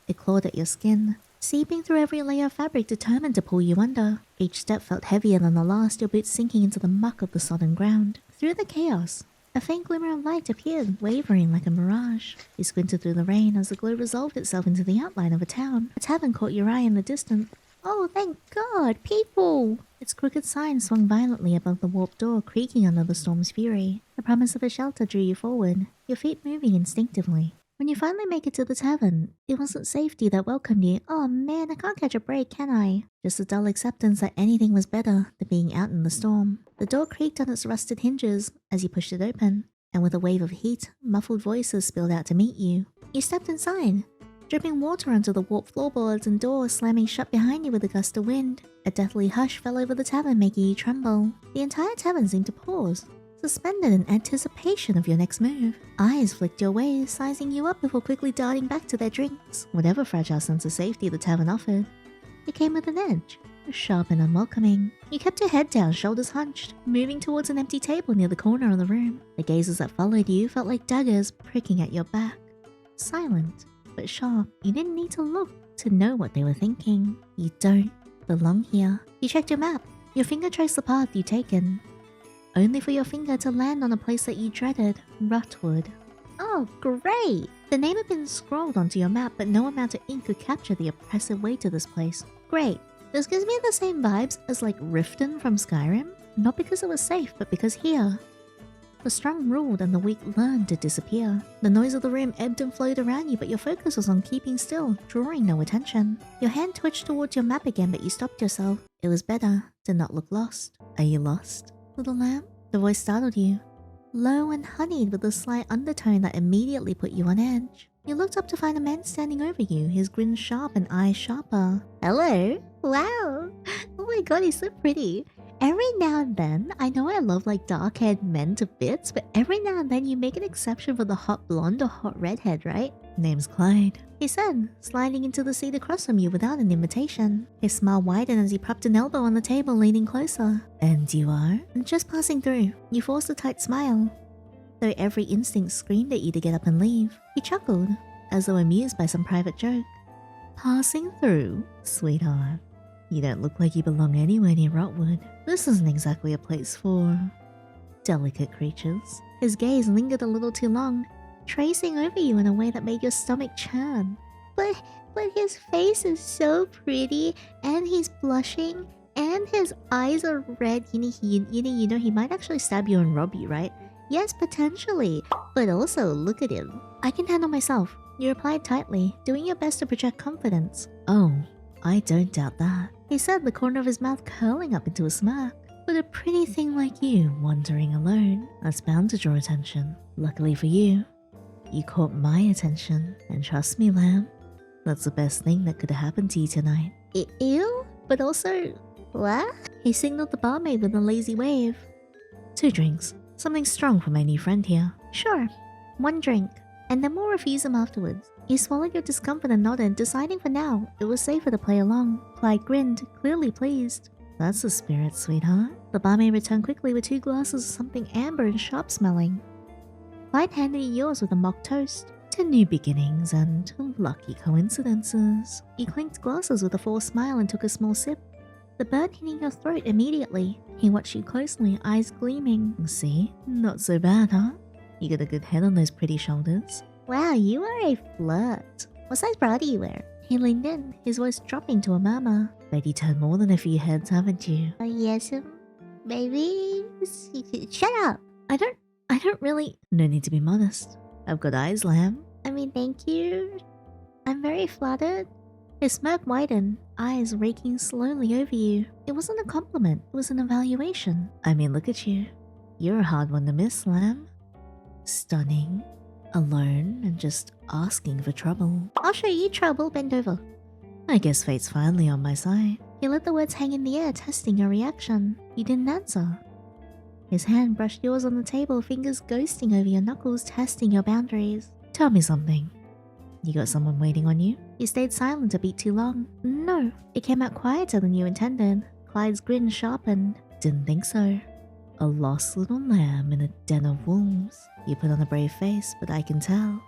It clawed at your skin, seeping through every layer of fabric determined to pull you under. Each step felt heavier than the last, your boots sinking into the muck of the sodden ground. Through the chaos, a faint glimmer of light appeared, wavering like a mirage. You squinted through the rain as the glow resolved itself into the outline of a town. A tavern caught your eye in the distance. Oh, thank God, people! Its crooked sign swung violently above the warped door, creaking under the storm's fury. The promise of a shelter drew you forward, your feet moving instinctively. When you finally make it to the tavern, it wasn't safety that welcomed you. Oh man, I can't catch a break, can I? Just a dull acceptance that anything was better than being out in the storm. The door creaked on its rusted hinges as you pushed it open, and with a wave of heat, muffled voices spilled out to meet you. You stepped inside, dripping water onto the warped floorboards and doors slamming shut behind you with a gust of wind. A deathly hush fell over the tavern, making you tremble. The entire tavern seemed to pause, suspended in anticipation of your next move. Eyes flicked your way, sizing you up before quickly darting back to their drinks. Whatever fragile sense of safety the tavern offered, it came with an edge, sharp and unwelcoming. You kept your head down, shoulders hunched, moving towards an empty table near the corner of the room. The gazes that followed you felt like daggers pricking at your back. Silent, but sharp. You didn't need to look to know what they were thinking. You don't belong here. You checked your map. Your finger traced the path you'd taken, only for your finger to land on a place that you dreaded, Rutwood. Oh, great! The name had been scrolled onto your map, but no amount of ink could capture the oppressive weight of this place. Great. This gives me the same vibes as like Riften from Skyrim. Not because it was safe, but because here, the strong ruled and the weak learned to disappear. The noise of the room ebbed and flowed around you, but your focus was on keeping still, drawing no attention. Your hand twitched towards your map again, but you stopped yourself. It was better to not look lost. Are you lost, little lamb? The voice startled you, low and honeyed with a slight undertone that immediately put you on edge. You looked up to find a man standing over you, his grin sharp and eyes sharper. Hello? Wow! Oh my god, he's so pretty. Every now and then, I know I love like dark-haired men to bits, but every now and then you make an exception for the hot blonde or hot redhead, right? Name's Clyde, he said, sliding into the seat across from you without an invitation. His smile widened as he propped an elbow on the table, leaning closer. And you are? Just passing through. You forced a tight smile, though every instinct screamed at you to get up and leave. He chuckled, as though amused by some private joke. Passing through, sweetheart. You don't look like you belong anywhere near Rotwood. This isn't exactly a place for delicate creatures. His gaze lingered a little too long, tracing over you in a way that made your stomach churn. But his face is so pretty, and he's blushing, and his eyes are red. You know, he might actually stab you and rob you, right? Yes, potentially. But also, look at him. I can handle myself. You replied tightly, doing your best to project confidence. Oh, I don't doubt that, he said, the corner of his mouth curling up into a smirk. But a pretty thing like you wandering alone, that's bound to draw attention. Luckily for you, you caught my attention. And trust me, lamb, that's the best thing that could have happened to you tonight. Ew? But also, what? He signaled the barmaid with a lazy wave. 2 drinks. Something strong for my new friend here. Sure. 1 drink. And then we'll refuse him afterwards. You swallowed your discomfort and nodded, deciding for now it was safer to play along. Clyde grinned, clearly pleased. That's the spirit, sweetheart. The barmaid returned quickly with 2 glasses of something amber and sharp smelling. Clyde handed you yours with a mock toast. To new beginnings and lucky coincidences. You clinked glasses with a forced smile and took a small sip. The burn hitting your throat immediately. He watched you closely, eyes gleaming. See? Not so bad, huh? You got a good head on those pretty shoulders. Wow, you are a flirt. What size bra do you wear? He leaned in, his voice dropping to a murmur. Bet you turned more than a few heads, haven't you? Yes, maybe. Shut up. I don't really. No need to be modest. I've got eyes, lamb. I mean, thank you. I'm very flattered. His smirk widened, eyes raking slowly over you. It wasn't a compliment, it was an evaluation. I mean, look at you. You're a hard one to miss, lamb. Stunning, alone, and just asking for trouble. I'll show you trouble, bend over. I guess fate's finally on my side. He let the words hang in the air, testing your reaction. You didn't answer. His hand brushed yours on the table, fingers ghosting over your knuckles, testing your boundaries. Tell me something. You got someone waiting on you? You stayed silent a beat too long. No, it came out quieter than you intended. Clyde's grin sharpened. Didn't think so. A lost little lamb in a den of wolves. You put on a brave face, but I can tell.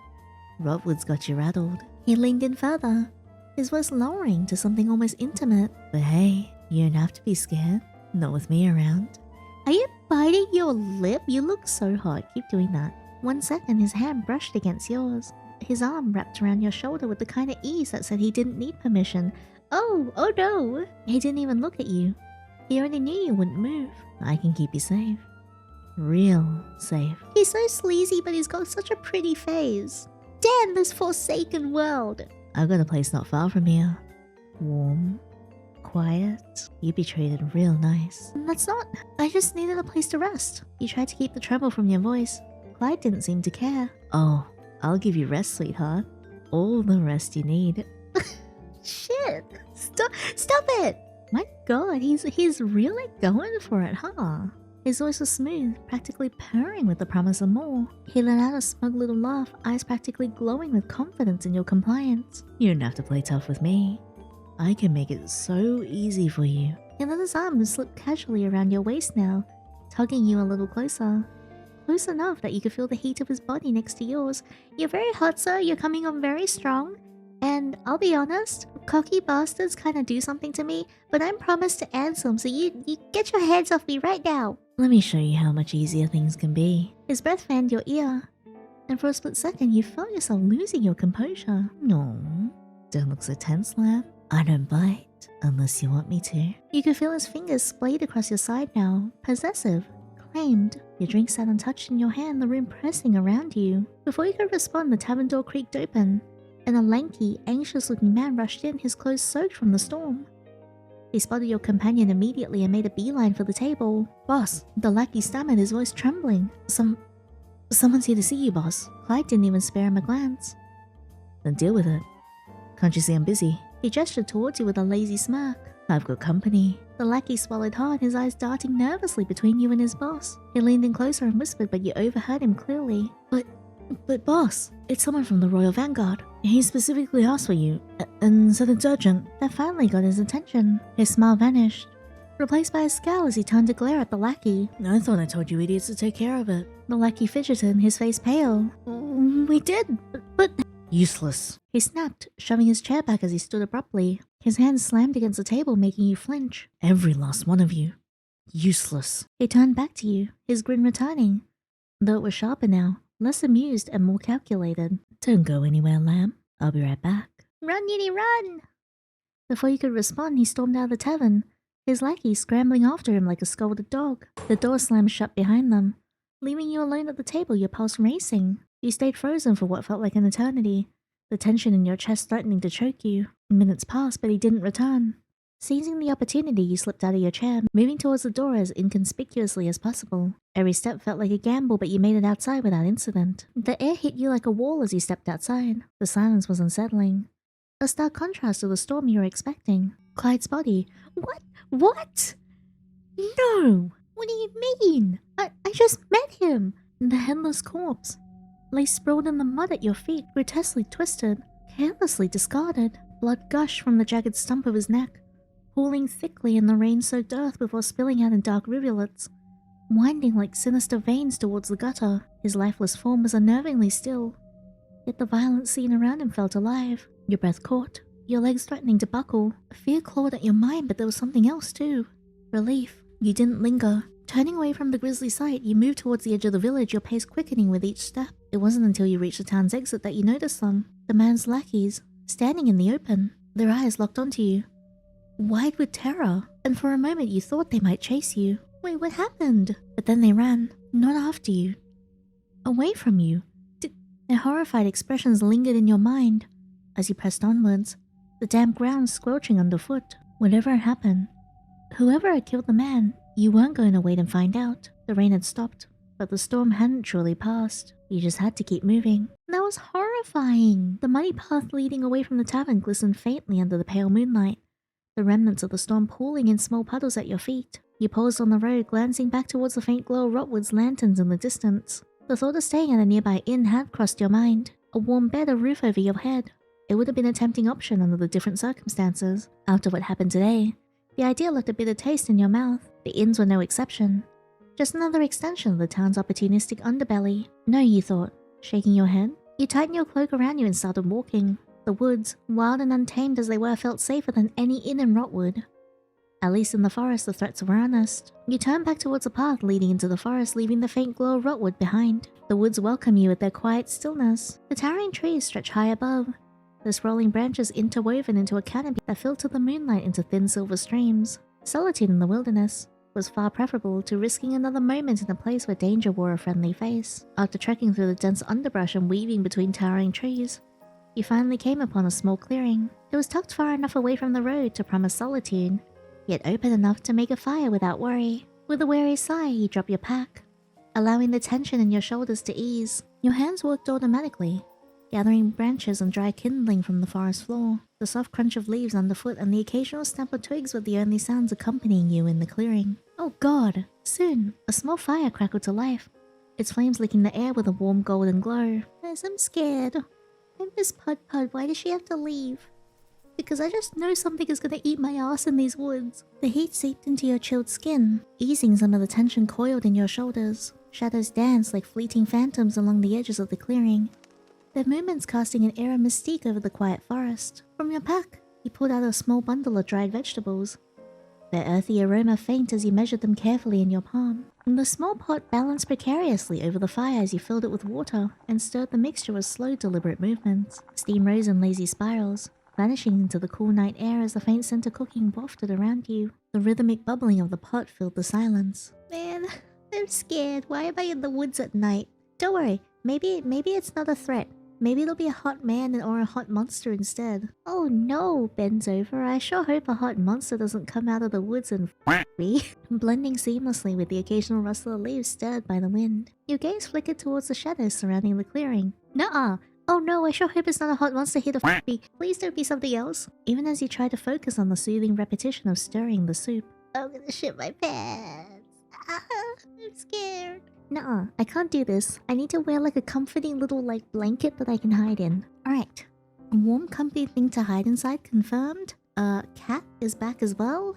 Rotwood's got you rattled. He leaned in further, his voice lowering to something almost intimate. But hey, you don't have to be scared. Not with me around. Are you biting your lip? You look so hot. Keep doing that. 1 second, his hand brushed against yours. His arm wrapped around your shoulder with the kind of ease that said he didn't need permission. Oh no! He didn't even look at you. He already knew you wouldn't move. I can keep you safe. Real safe. He's so sleazy, but he's got such a pretty face. Damn this forsaken world! I've got a place not far from here. Warm, quiet. You'd be treated real nice. That's not... I just needed a place to rest. You tried to keep the tremble from your voice. Clyde didn't seem to care. Oh, I'll give you rest, sweetheart. All the rest you need. Shit! Stop it! My god, he's really going for it, huh? His voice was smooth, practically purring with the promise of more. He let out a smug little laugh, eyes practically glowing with confidence in your compliance. You don't have to play tough with me. I can make it so easy for you. He let his arm slip casually around your waist now, tugging you a little closer. Close enough that you could feel the heat of his body next to yours. You're very hot, sir. You're coming on very strong. And I'll be honest, cocky bastards kind of do something to me, but I'm promised to Anselm, so you get your hands off me right now. Let me show you how much easier things can be. His breath fanned your ear, and for a split second you felt yourself losing your composure. No, don't look so tense, lamb. I don't bite unless you want me to. You could feel his fingers splayed across your side now, possessive, claimed. Your drink sat untouched in your hand, the room pressing around you. Before you could respond, the tavern door creaked open, and a lanky, anxious-looking man rushed in, his clothes soaked from the storm. He spotted your companion immediately and made a beeline for the table. Boss, the lackey stammered, his voice trembling. Someone's here to see you, boss. Clyde didn't even spare him a glance. Then deal with it. Can't you see I'm busy? He gestured towards you with a lazy smirk. I've got company. The lackey swallowed hard, his eyes darting nervously between you and his boss. He leaned in closer and whispered, but you overheard him clearly. But boss, it's someone from the Royal Vanguard. He specifically asked for you, and said it's urgent. That finally got his attention. His smile vanished, replaced by a scowl as he turned to glare at the lackey. I thought I told you idiots to take care of it. The lackey fidgeted, his face pale. We did, but... Useless. He snapped, shoving his chair back as he stood abruptly. His hands slammed against the table, making you flinch. Every last one of you. Useless. He turned back to you, his grin returning, though it was sharper now, less amused and more calculated. Don't go anywhere, lamb. I'll be right back. Run, Yinny, run! Before you could respond, he stormed out of the tavern, his lackey scrambling after him like a scolded dog. The door slammed shut behind them, leaving you alone at the table, your pulse racing. You stayed frozen for what felt like an eternity, the tension in your chest threatening to choke you. Minutes passed, but he didn't return. Seizing the opportunity, you slipped out of your chair, moving towards the door as inconspicuously as possible. Every step felt like a gamble, but you made it outside without incident. The air hit you like a wall as you stepped outside. The silence was unsettling, a stark contrast to the storm you were expecting. Clyde's body. What? No! What do you mean? I just met him! The headless corpse lay sprawled in the mud at your feet, grotesquely twisted, carelessly discarded. Blood gushed from the jagged stump of his neck, pooling thickly in the rain-soaked earth before spilling out in dark rivulets, winding like sinister veins towards the gutter. His lifeless form was unnervingly still, yet the violent scene around him felt alive. Your breath caught, your legs threatening to buckle. Fear clawed at your mind, but there was something else too. Relief. You didn't linger. Turning away from the grisly sight, you moved towards the edge of the village, your pace quickening with each step. It wasn't until you reached the town's exit that you noticed them. The man's lackeys, standing in the open, their eyes locked onto you, wide with terror, and for a moment you thought they might chase you. Wait, what happened? But then they ran, not after you, away from you. Their horrified expressions lingered in your mind as you pressed onwards, the damp ground squelching underfoot. Whatever had happened, whoever had killed the man, you weren't going to wait and find out. The rain had stopped, but the storm hadn't truly passed. You just had to keep moving. That was horrifying. The muddy path leading away from the tavern glistened faintly under the pale moonlight, the remnants of the storm pooling in small puddles at your feet. You paused on the road, glancing back towards the faint glow of Rotwood's lanterns in the distance. The thought of staying at a nearby inn had crossed your mind. A warm bed, a roof over your head. It would have been a tempting option under the different circumstances. After what happened today, the idea left a bitter taste in your mouth. The inns were no exception. Just another extension of the town's opportunistic underbelly. No, you thought, shaking your head. You tightened your cloak around you and started walking. The woods, wild and untamed as they were, felt safer than any inn in Rotwood. At least in the forest, the threats were honest. You turned back towards the path leading into the forest, leaving the faint glow of Rotwood behind. The woods welcome you with their quiet stillness. The towering trees stretch high above, their sprawling branches interwoven into a canopy that filtered the moonlight into thin silver streams. Solitude in the wilderness was far preferable to risking another moment in a place where danger wore a friendly face. After trekking through the dense underbrush and weaving between towering trees, you finally came upon a small clearing. It was tucked far enough away from the road to promise solitude, yet open enough to make a fire without worry. With a weary sigh, you drop your pack, allowing the tension in your shoulders to ease. Your hands worked automatically, gathering branches and dry kindling from the forest floor. The soft crunch of leaves underfoot and the occasional snap of twigs were the only sounds accompanying you in the clearing. Oh god! Soon, a small fire crackled to life, its flames licking the air with a warm golden glow. Guys, I'm scared. I miss Pud. Why does she have to leave? Because I just know something is gonna eat my ass in these woods. The heat seeped into your chilled skin, easing some of the tension coiled in your shoulders. Shadows danced like fleeting phantoms along the edges of the clearing, their movements casting an air of mystique over the quiet forest. From your pack, you pulled out a small bundle of dried vegetables, their earthy aroma faint as you measured them carefully in your palm. And the small pot balanced precariously over the fire as you filled it with water and stirred the mixture with slow, deliberate movements. Steam rose in lazy spirals, vanishing into the cool night air as the faint scent of cooking wafted around you. The rhythmic bubbling of the pot filled the silence. Man, I'm scared. Why am I in the woods at night? Don't worry, maybe it's not a threat. Maybe it'll be a hot man or a hot monster instead. Oh no, bends over. I sure hope a hot monster doesn't come out of the woods and f*** me. Blending seamlessly with the occasional rustle of leaves stirred by the wind. Your gaze flickered towards the shadows surrounding the clearing. Nuh-uh. Oh no, I sure hope it's not a hot monster here to f*** me. Please don't be something else. Even as you try to focus on the soothing repetition of stirring the soup. I'm gonna shit my pants. I'm scared. Nuh-uh, I can't do this. I need to wear like a comforting little blanket that I can hide in. Alright. A warm comfy thing to hide inside confirmed. Cat is back as well.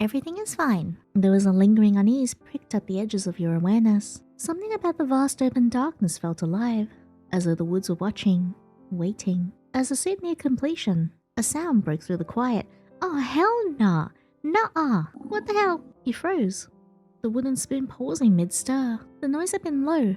Everything is fine. There was a lingering unease pricked at the edges of your awareness. Something about the vast open darkness felt alive, as though the woods were watching, waiting. As the suit neared completion, a sound broke through the quiet. Oh hell nah! Nuh-uh! What the hell? You froze, the wooden spoon pausing mid-stir. The noise had been low,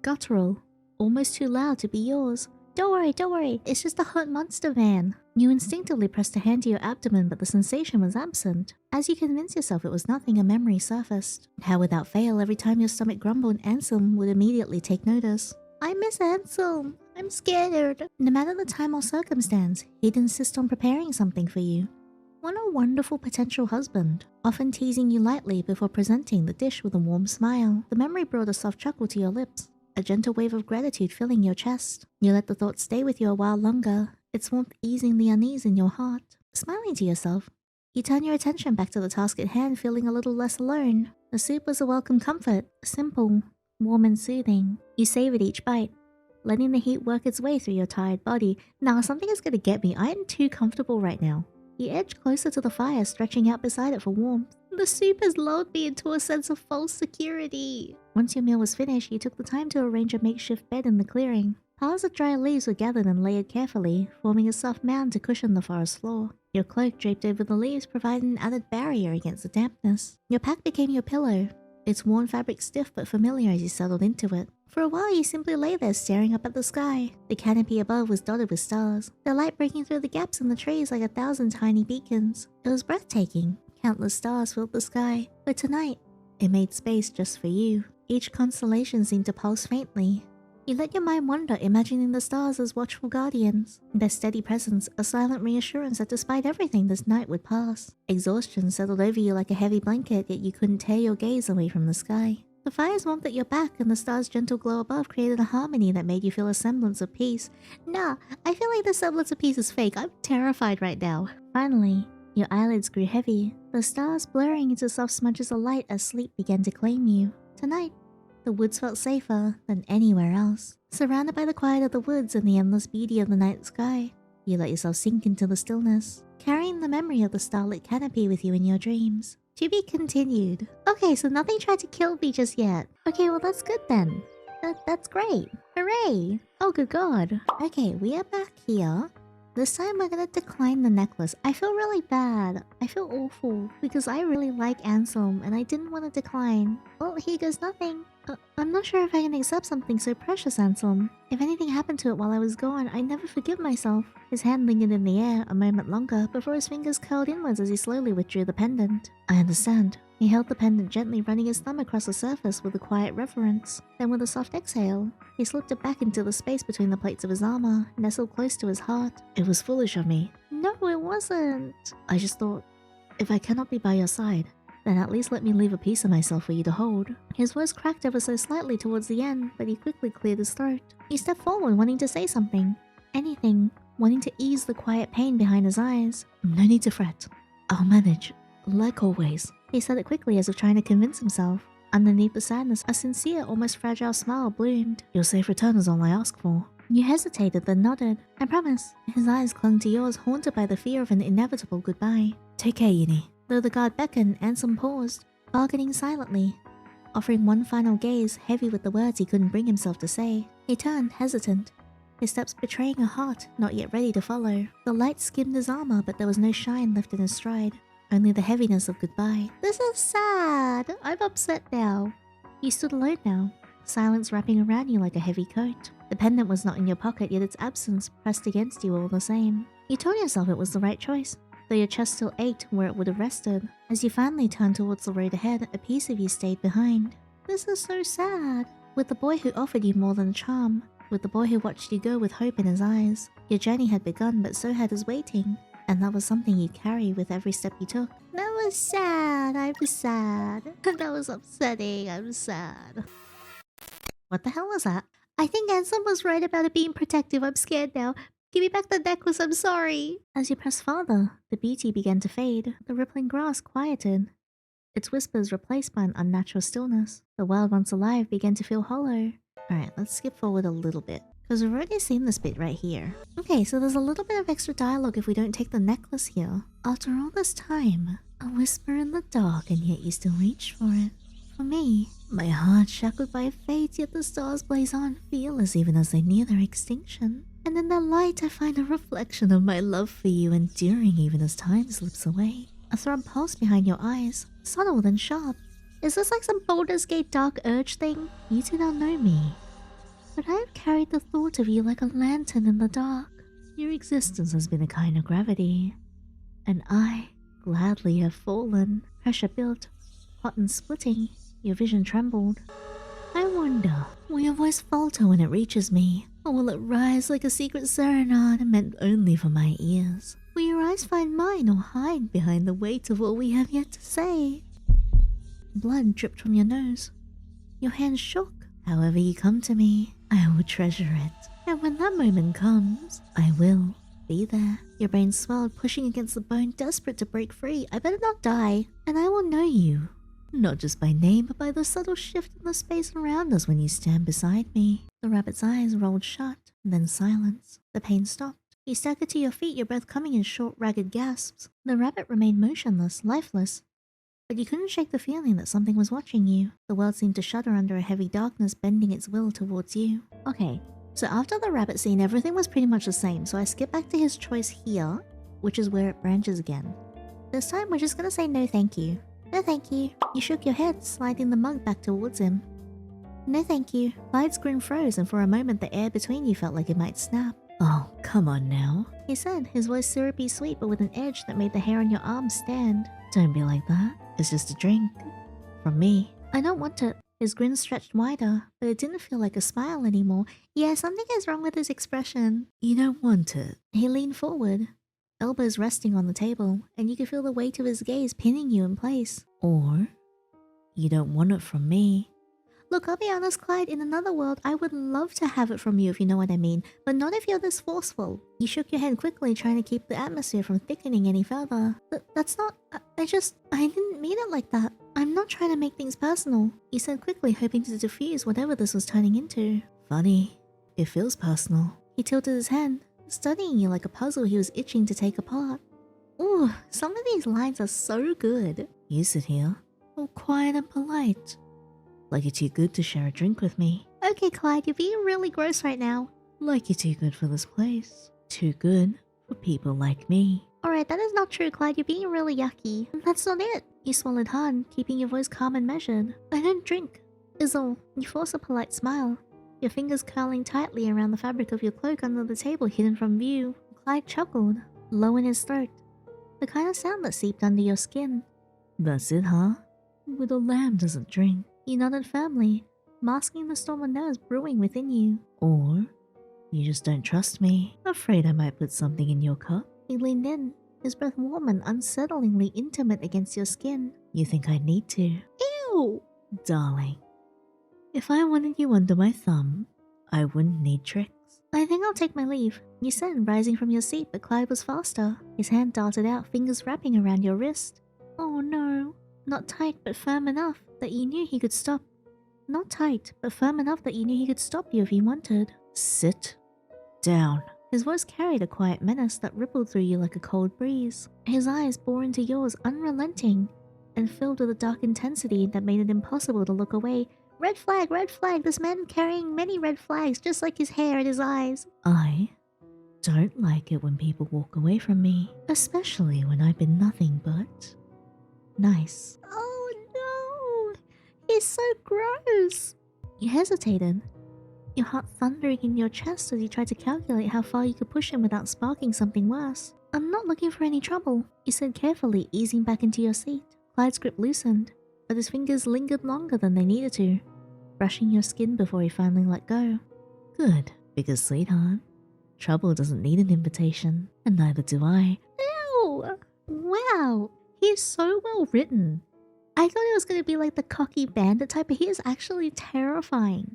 guttural, almost too loud to be yours. Don't worry, it's just a hot monster man. You instinctively pressed a hand to your abdomen, but the sensation was absent. As you convinced yourself it was nothing, a memory surfaced. How without fail, every time your stomach grumbled, Anselm would immediately take notice. I miss Anselm. I'm scared. No matter the time or circumstance, he'd insist on preparing something for you. What a wonderful potential husband, often teasing you lightly before presenting the dish with a warm smile. The memory brought a soft chuckle to your lips, a gentle wave of gratitude filling your chest. You let the thought stay with you a while longer, its warmth easing the unease in your heart. Smiling to yourself, you turn your attention back to the task at hand, feeling a little less alone. The soup was a welcome comfort, simple, warm and soothing. You savored each bite, letting the heat work its way through your tired body. Nah, something is gonna get me. I am too comfortable right now. You edged closer to the fire, stretching out beside it for warmth. The soup has lulled me into a sense of false security. Once your meal was finished, you took the time to arrange a makeshift bed in the clearing. Piles of dry leaves were gathered and layered carefully, forming a soft mound to cushion the forest floor. Your cloak draped over the leaves provided an added barrier against the dampness. Your pack became your pillow, its worn fabric stiff but familiar as you settled into it. For a while, you simply lay there staring up at the sky. The canopy above was dotted with stars, their light breaking through the gaps in the trees like 1,000 tiny beacons. It was breathtaking. Countless stars filled the sky, but tonight, it made space just for you. Each constellation seemed to pulse faintly, You let your mind wander, imagining the stars as watchful guardians. Their steady presence, a silent reassurance that despite everything, this night would pass. Exhaustion settled over you like a heavy blanket, yet you couldn't tear your gaze away from the sky. The fire's warmth at your back and the star's gentle glow above created a harmony that made you feel a semblance of peace. Nah, I feel like the semblance of peace is fake. I'm terrified right now. Finally, your eyelids grew heavy, the stars blurring into soft smudges of light as sleep began to claim you. Tonight, the woods felt safer than anywhere else. Surrounded by the quiet of the woods and the endless beauty of the night sky, you let yourself sink into the stillness, carrying the memory of the starlit canopy with you in your dreams. To be continued. Okay, so nothing tried to kill me just yet. Okay, well that's good then. That's great. Hooray! Oh good god. Okay, we are back here. This time we're gonna decline the necklace. I feel really bad. I feel awful because I really like Anselm and I didn't want to decline. Well, here goes nothing. I'm not sure if I can accept something so precious, Anselm. If anything happened to it while I was gone, I'd never forgive myself. His hand lingered in the air a moment longer before his fingers curled inwards as he slowly withdrew the pendant. I understand. He held the pendant gently, running his thumb across the surface with a quiet reverence. Then with a soft exhale, he slipped it back into the space between the plates of his armor, nestled close to his heart. It was foolish of me. No, it wasn't. I just thought, if I cannot be by your side, then at least let me leave a piece of myself for you to hold. His voice cracked ever so slightly towards the end, but he quickly cleared his throat. He stepped forward, wanting to say something. Anything, wanting to ease the quiet pain behind his eyes. No need to fret. I'll manage, like always. He said it quickly as if trying to convince himself. Underneath the sadness, a sincere, almost fragile smile bloomed. Your safe return is all I ask for. You hesitated, then nodded. I promise. His eyes clung to yours, haunted by the fear of an inevitable goodbye. Take care, Yinny. Though the guard beckoned, Anselm paused, bargaining silently, offering one final gaze, heavy with the words he couldn't bring himself to say. He turned, hesitant, his steps betraying a heart not yet ready to follow. The light skimmed his armor, but there was no shine left in his stride, only the heaviness of goodbye. This is sad. I'm upset now. You stood alone now, silence wrapping around you like a heavy coat. The pendant was not in your pocket, yet its absence pressed against you all the same. You told yourself it was the right choice, though your chest still ached where it would have rested. As you finally turned towards the road ahead, a piece of you stayed behind. This is so sad. With the boy who offered you more than a charm, with the boy who watched you go with hope in his eyes. Your journey had begun, but so had his waiting, and that was something you'd carry with every step you took. That was sad. I'm sad. That was upsetting. I'm sad. What the hell was that? I think Anselm was right about it being protective. I'm scared now. Give me back the necklace, I'm sorry. As you pressed farther, the beauty began to fade. The rippling grass quieted, its whispers replaced by an unnatural stillness. The world once alive began to feel hollow. Alright, let's skip forward a little bit, because we've already seen this bit right here. Okay, so there's a little bit of extra dialogue if we don't take the necklace here. After all this time, a whisper in the dark, and yet you still reach for it. For me, my heart shackled by fate, yet the stars blaze on, fearless even as they near their extinction. And in the light I find a reflection of my love for you, enduring even as time slips away. A throb pulse behind your eyes, subtle then sharp. Is this like some Baldur's Gate dark urge thing? You do not know me, but I have carried the thought of you like a lantern in the dark. Your existence has been a kind of gravity, and I gladly have fallen. Pressure built, hot and splitting, your vision trembled. I wonder, will your voice falter when it reaches me? Or will it rise like a secret serenade meant only for my ears? Will your eyes find mine or hide behind the weight of all we have yet to say? Blood dripped from your nose. Your hands shook. However you come to me, I will treasure it. And when that moment comes, I will be there. Your brain swelled, pushing against the bone, desperate to break free. I better not die. And I will know you. Not just by name, but by the subtle shift in the space around us when you stand beside me. The rabbit's eyes rolled shut, then silence. The pain stopped. You staggered to your feet, your breath coming in short, ragged gasps. The rabbit remained motionless, lifeless. But you couldn't shake the feeling that something was watching you. The world seemed to shudder under a heavy darkness, bending its will towards you. Okay, so after the rabbit scene, everything was pretty much the same, so I skip back to his choice here, which is where it branches again. This time, we're just gonna say no thank you. No thank you. You shook your head, sliding the mug back towards him. No thank you. Clyde's grin froze, and for a moment the air between you felt like it might snap. Oh, come on now, he said, his voice syrupy sweet but with an edge that made the hair on your arms stand. Don't be like that. It's just a drink. From me. I don't want to. His grin stretched wider, but it didn't feel like a smile anymore. Yeah, something is wrong with his expression. You don't want it. He leaned forward, elbows resting on the table, and you could feel the weight of his gaze pinning you in place. Or you don't want it from me. Look, I'll be honest, Clyde, in another world, I would love to have it from you if you know what I mean, but not if you're this forceful. You shook your head quickly, trying to keep the atmosphere from thickening any further. That's not... I didn't mean it like that. I'm not trying to make things personal, you said quickly, hoping to diffuse whatever this was turning into. Funny. It feels personal. He tilted his head, studying you like a puzzle he was itching to take apart. Ooh, some of these lines are so good. You sit here, all quiet and polite. Like you're too good to share a drink with me. Okay, Clyde, you're being really gross right now. Like you're too good for this place. Too good for people like me. Alright, that is not true, Clyde. You're being really yucky. That's not it. You swallowed hard, keeping your voice calm and measured. I don't drink, is all. You force a polite smile, your fingers curling tightly around the fabric of your cloak under the table hidden from view. Clyde chuckled, low in his throat. The kind of sound that seeped under your skin. That's it, huh? Little lamb doesn't drink. You nodded firmly, masking the storm of nerves brewing within you. Or you just don't trust me. Afraid I might put something in your cup. He leaned in, his breath warm and unsettlingly intimate against your skin. You think I need to? Ew! Darling, if I wanted you under my thumb, I wouldn't need tricks. I think I'll take my leave, you said, rising from your seat, but Clyde was faster. His hand darted out, fingers wrapping around your wrist. Oh no. Not tight, but firm enough that you knew he could stop. Not tight, but firm enough that you knew he could stop you if he wanted. Sit down. His voice carried a quiet menace that rippled through you like a cold breeze. His eyes bore into yours, unrelenting, and filled with a dark intensity that made it impossible to look away. Red flag, this man carrying many red flags, just like his hair and his eyes. I don't like it when people walk away from me, especially when I've been nothing but nice. Oh no! He's so gross! You hesitated, your heart thundering in your chest as you tried to calculate how far you could push him without sparking something worse. I'm not looking for any trouble, you said carefully, easing back into your seat. Clyde's grip loosened, but his fingers lingered longer than they needed to, brushing your skin before he finally let go. Good, because sweetheart, trouble doesn't need an invitation, and neither do I. Ew! Wow, he's so well written. I thought it was going to be like the cocky bandit type, but he is actually terrifying.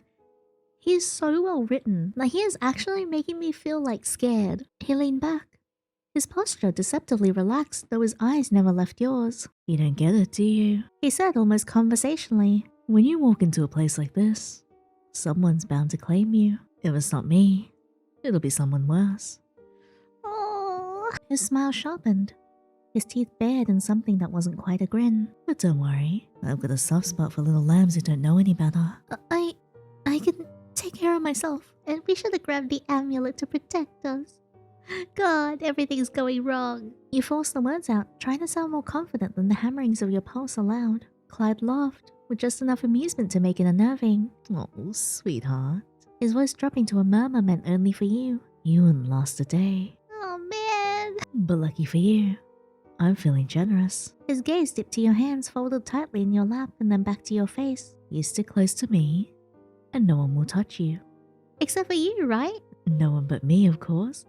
He is so well written. Like, he is actually making me feel like scared. He leaned back, his posture deceptively relaxed, though his eyes never left yours. You don't get it, do you? He said almost conversationally. When you walk into a place like this, someone's bound to claim you. If it's not me, it'll be someone worse. Oh. His smile sharpened, his teeth bared in something that wasn't quite a grin. But don't worry, I've got a soft spot for little lambs who don't know any better. I can take care of myself, and we should have grabbed the amulet to protect us. God, everything's going wrong. You forced the words out, trying to sound more confident than the hammerings of your pulse allowed. Clyde laughed, with just enough amusement to make it unnerving. Oh, sweetheart. His voice dropping to a murmur meant only for you. You wouldn't last a day. Oh man. But lucky for you, I'm feeling generous. His gaze dipped to your hands folded tightly in your lap and then back to your face. You stick close to me, and no one will touch you. Except for you, right? No one but me, of course.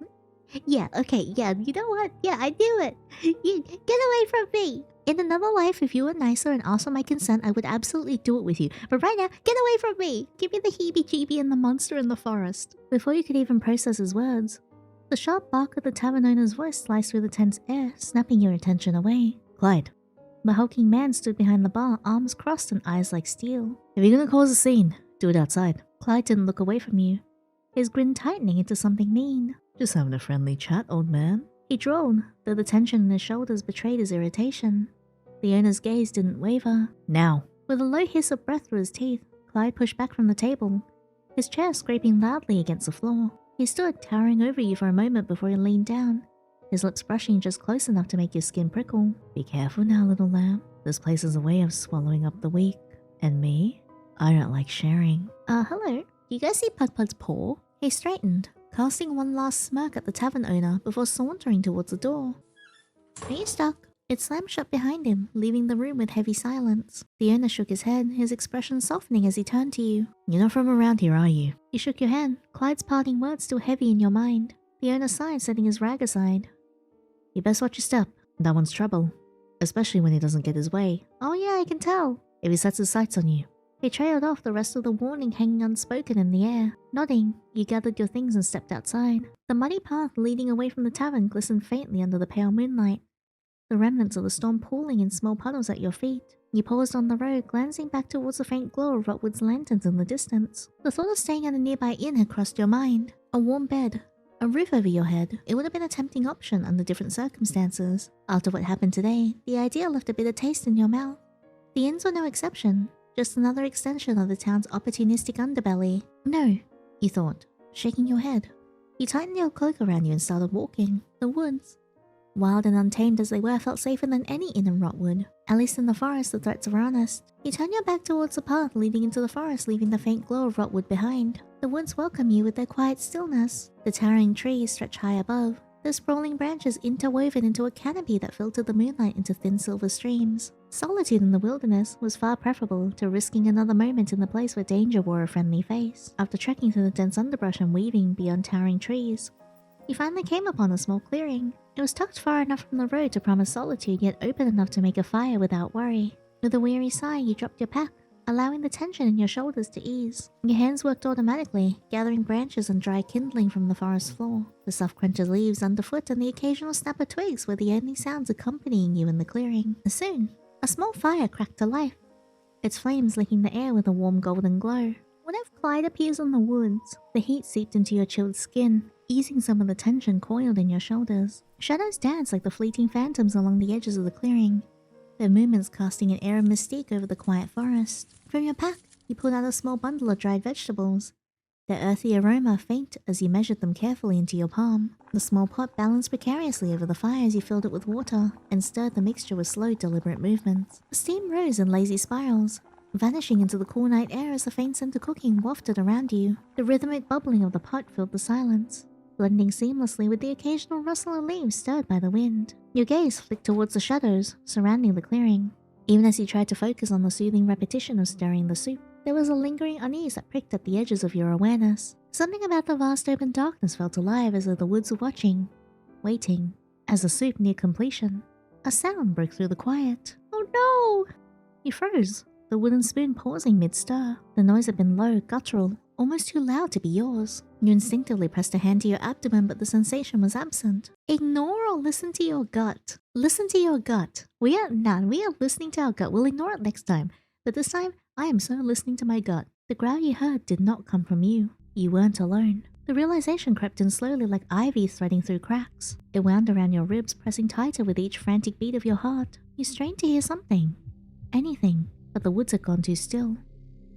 Yeah, okay, yeah, you know what? Yeah, I knew it. You get away from me. In another life, if you were nicer and asked for my consent, I would absolutely do it with you. But right now, get away from me. Give me the heebie-jeebie and the monster in the forest. Before you could even process his words, the sharp bark of the tavern owner's voice sliced through the tense air, snapping your attention away. Clyde. The hulking man stood behind the bar, arms crossed and eyes like steel. If you're gonna cause a scene, do it outside. Clyde didn't look away from you, his grin tightening into something mean. Just having a friendly chat, old man. He droned, though the tension in his shoulders betrayed his irritation. The owner's gaze didn't waver. Now. With a low hiss of breath through his teeth, Clyde pushed back from the table, his chair scraping loudly against the floor. He stood, towering over you for a moment before he leaned down, his lips brushing just close enough to make your skin prickle. Be careful now, little lamb. This place is a way of swallowing up the weak. And me? I don't like sharing. Hello? You guys see Pud-Pud's paw? He straightened, casting one last smirk at the tavern owner before sauntering towards the door. Are you stuck? It slammed shut behind him, leaving the room with heavy silence. The owner shook his head, his expression softening as he turned to you. You're not from around here, are you? You shook your head, Clyde's parting words still heavy in your mind. The owner sighed, setting his rag aside. You best watch your step. That one's trouble. Especially when he doesn't get his way. Oh yeah, I can tell. If he sets his sights on you. He trailed off, the rest of the warning hanging unspoken in the air. Nodding, you gathered your things and stepped outside. The muddy path leading away from the tavern glistened faintly under the pale moonlight, the remnants of the storm pooling in small puddles at your feet. You paused on the road, glancing back towards the faint glow of Rotwood's lanterns in the distance. The thought of staying at a nearby inn had crossed your mind. A warm bed, a roof over your head. It would have been a tempting option under different circumstances. After what happened today, the idea left a bitter taste in your mouth. The inns were no exception, just another extension of the town's opportunistic underbelly. No, you thought, shaking your head. You tightened your cloak around you and started walking. The woods, wild and untamed as they were, felt safer than any inn in Rotwood. At least in the forest, the threats were honest. You turn your back towards the path leading into the forest, leaving the faint glow of Rotwood behind. The woods welcome you with their quiet stillness. The towering trees stretch high above, their sprawling branches interwoven into a canopy that filtered the moonlight into thin silver streams. Solitude in the wilderness was far preferable to risking another moment in the place where danger wore a friendly face. After trekking through the dense underbrush and weaving beyond towering trees, you finally came upon a small clearing. It was tucked far enough from the road to promise solitude, yet open enough to make a fire without worry. With a weary sigh, you dropped your pack, allowing the tension in your shoulders to ease. Your hands worked automatically, gathering branches and dry kindling from the forest floor. The soft crunch of leaves underfoot and the occasional snap of twigs were the only sounds accompanying you in the clearing. Soon, a small fire cracked to life, its flames licking the air with a warm golden glow. What if Clyde appears in the woods? The heat seeped into your chilled skin, easing some of the tension coiled in your shoulders. Shadows danced like the fleeting phantoms along the edges of the clearing, their movements casting an air of mystique over the quiet forest. From your pack, you pulled out a small bundle of dried vegetables, their earthy aroma faint as you measured them carefully into your palm. The small pot balanced precariously over the fire as you filled it with water and stirred the mixture with slow, deliberate movements. The steam rose in lazy spirals, vanishing into the cool night air as the faint scent of cooking wafted around you. The rhythmic bubbling of the pot filled the silence, blending seamlessly with the occasional rustle of leaves stirred by the wind. Your gaze flicked towards the shadows surrounding the clearing. Even as you tried to focus on the soothing repetition of stirring the soup, there was a lingering unease that pricked at the edges of your awareness. Something about the vast open darkness felt alive, as though the woods were watching, waiting. As the soup neared completion, a sound broke through the quiet. Oh no! You froze, the wooden spoon pausing mid-stir. The noise had been low, guttural, almost too loud to be yours. You instinctively pressed a hand to your abdomen, but the sensation was absent. Ignore or listen to your gut. Listen to your gut. We are listening to our gut. We'll ignore it next time. But this time, I am so listening to my gut. The growl you heard did not come from you. You weren't alone. The realization crept in slowly like ivy threading through cracks. It wound around your ribs, pressing tighter with each frantic beat of your heart. You strained to hear something. Anything. But the woods had gone too still.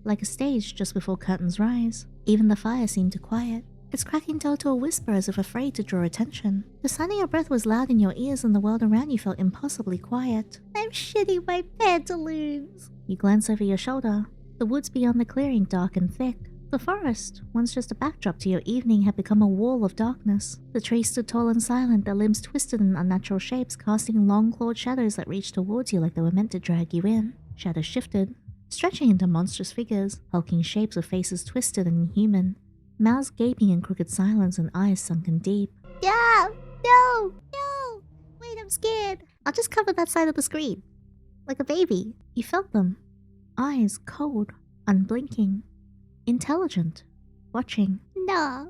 Like a stage just before curtains rise. Even the fire seemed to quiet. Its cracking dulled to a whisper as if afraid to draw attention. The sound of your breath was loud in your ears and the world around you felt impossibly quiet. I'm shitting my pantaloons. You glanced over your shoulder. The woods beyond the clearing dark and thick. The forest, once just a backdrop to your evening, had become a wall of darkness. The trees stood tall and silent, their limbs twisted in unnatural shapes, casting long clawed shadows that reached towards you like they were meant to drag you in. Shadows shifted, stretching into monstrous figures, hulking shapes with faces twisted and inhuman, mouths gaping in crooked silence and eyes sunken deep. Yeah! No! No! Wait, I'm scared! I'll just cover that side of the screen. Like a baby. You felt them. Eyes cold, unblinking, intelligent, watching. Nah.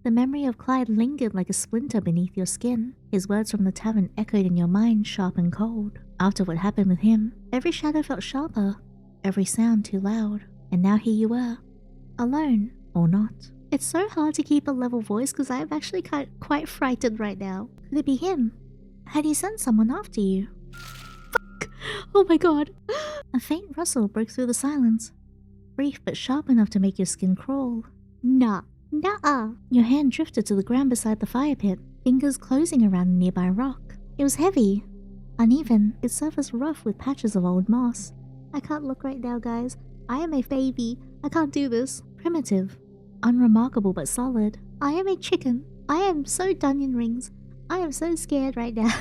The memory of Clyde lingered like a splinter beneath your skin. His words from the tavern echoed in your mind, sharp and cold. After what happened with him, every shadow felt sharper, every sound too loud. And now here you were, alone or not. It's so hard to keep a level voice because I'm actually quite frightened right now. Could it be him? Had he sent someone after you? Fuck! Oh my god! A faint rustle broke through the silence, brief but sharp enough to make your skin crawl. Nah. Nuh-uh. Your hand drifted to the ground beside the fire pit, fingers closing around a nearby rock. It was heavy, uneven, its surface rough with patches of old moss. I can't look right now, guys. I am a baby. I can't do this. Primitive, unremarkable but solid. I am a chicken. I am so Dunyan Rings. I am so scared right now.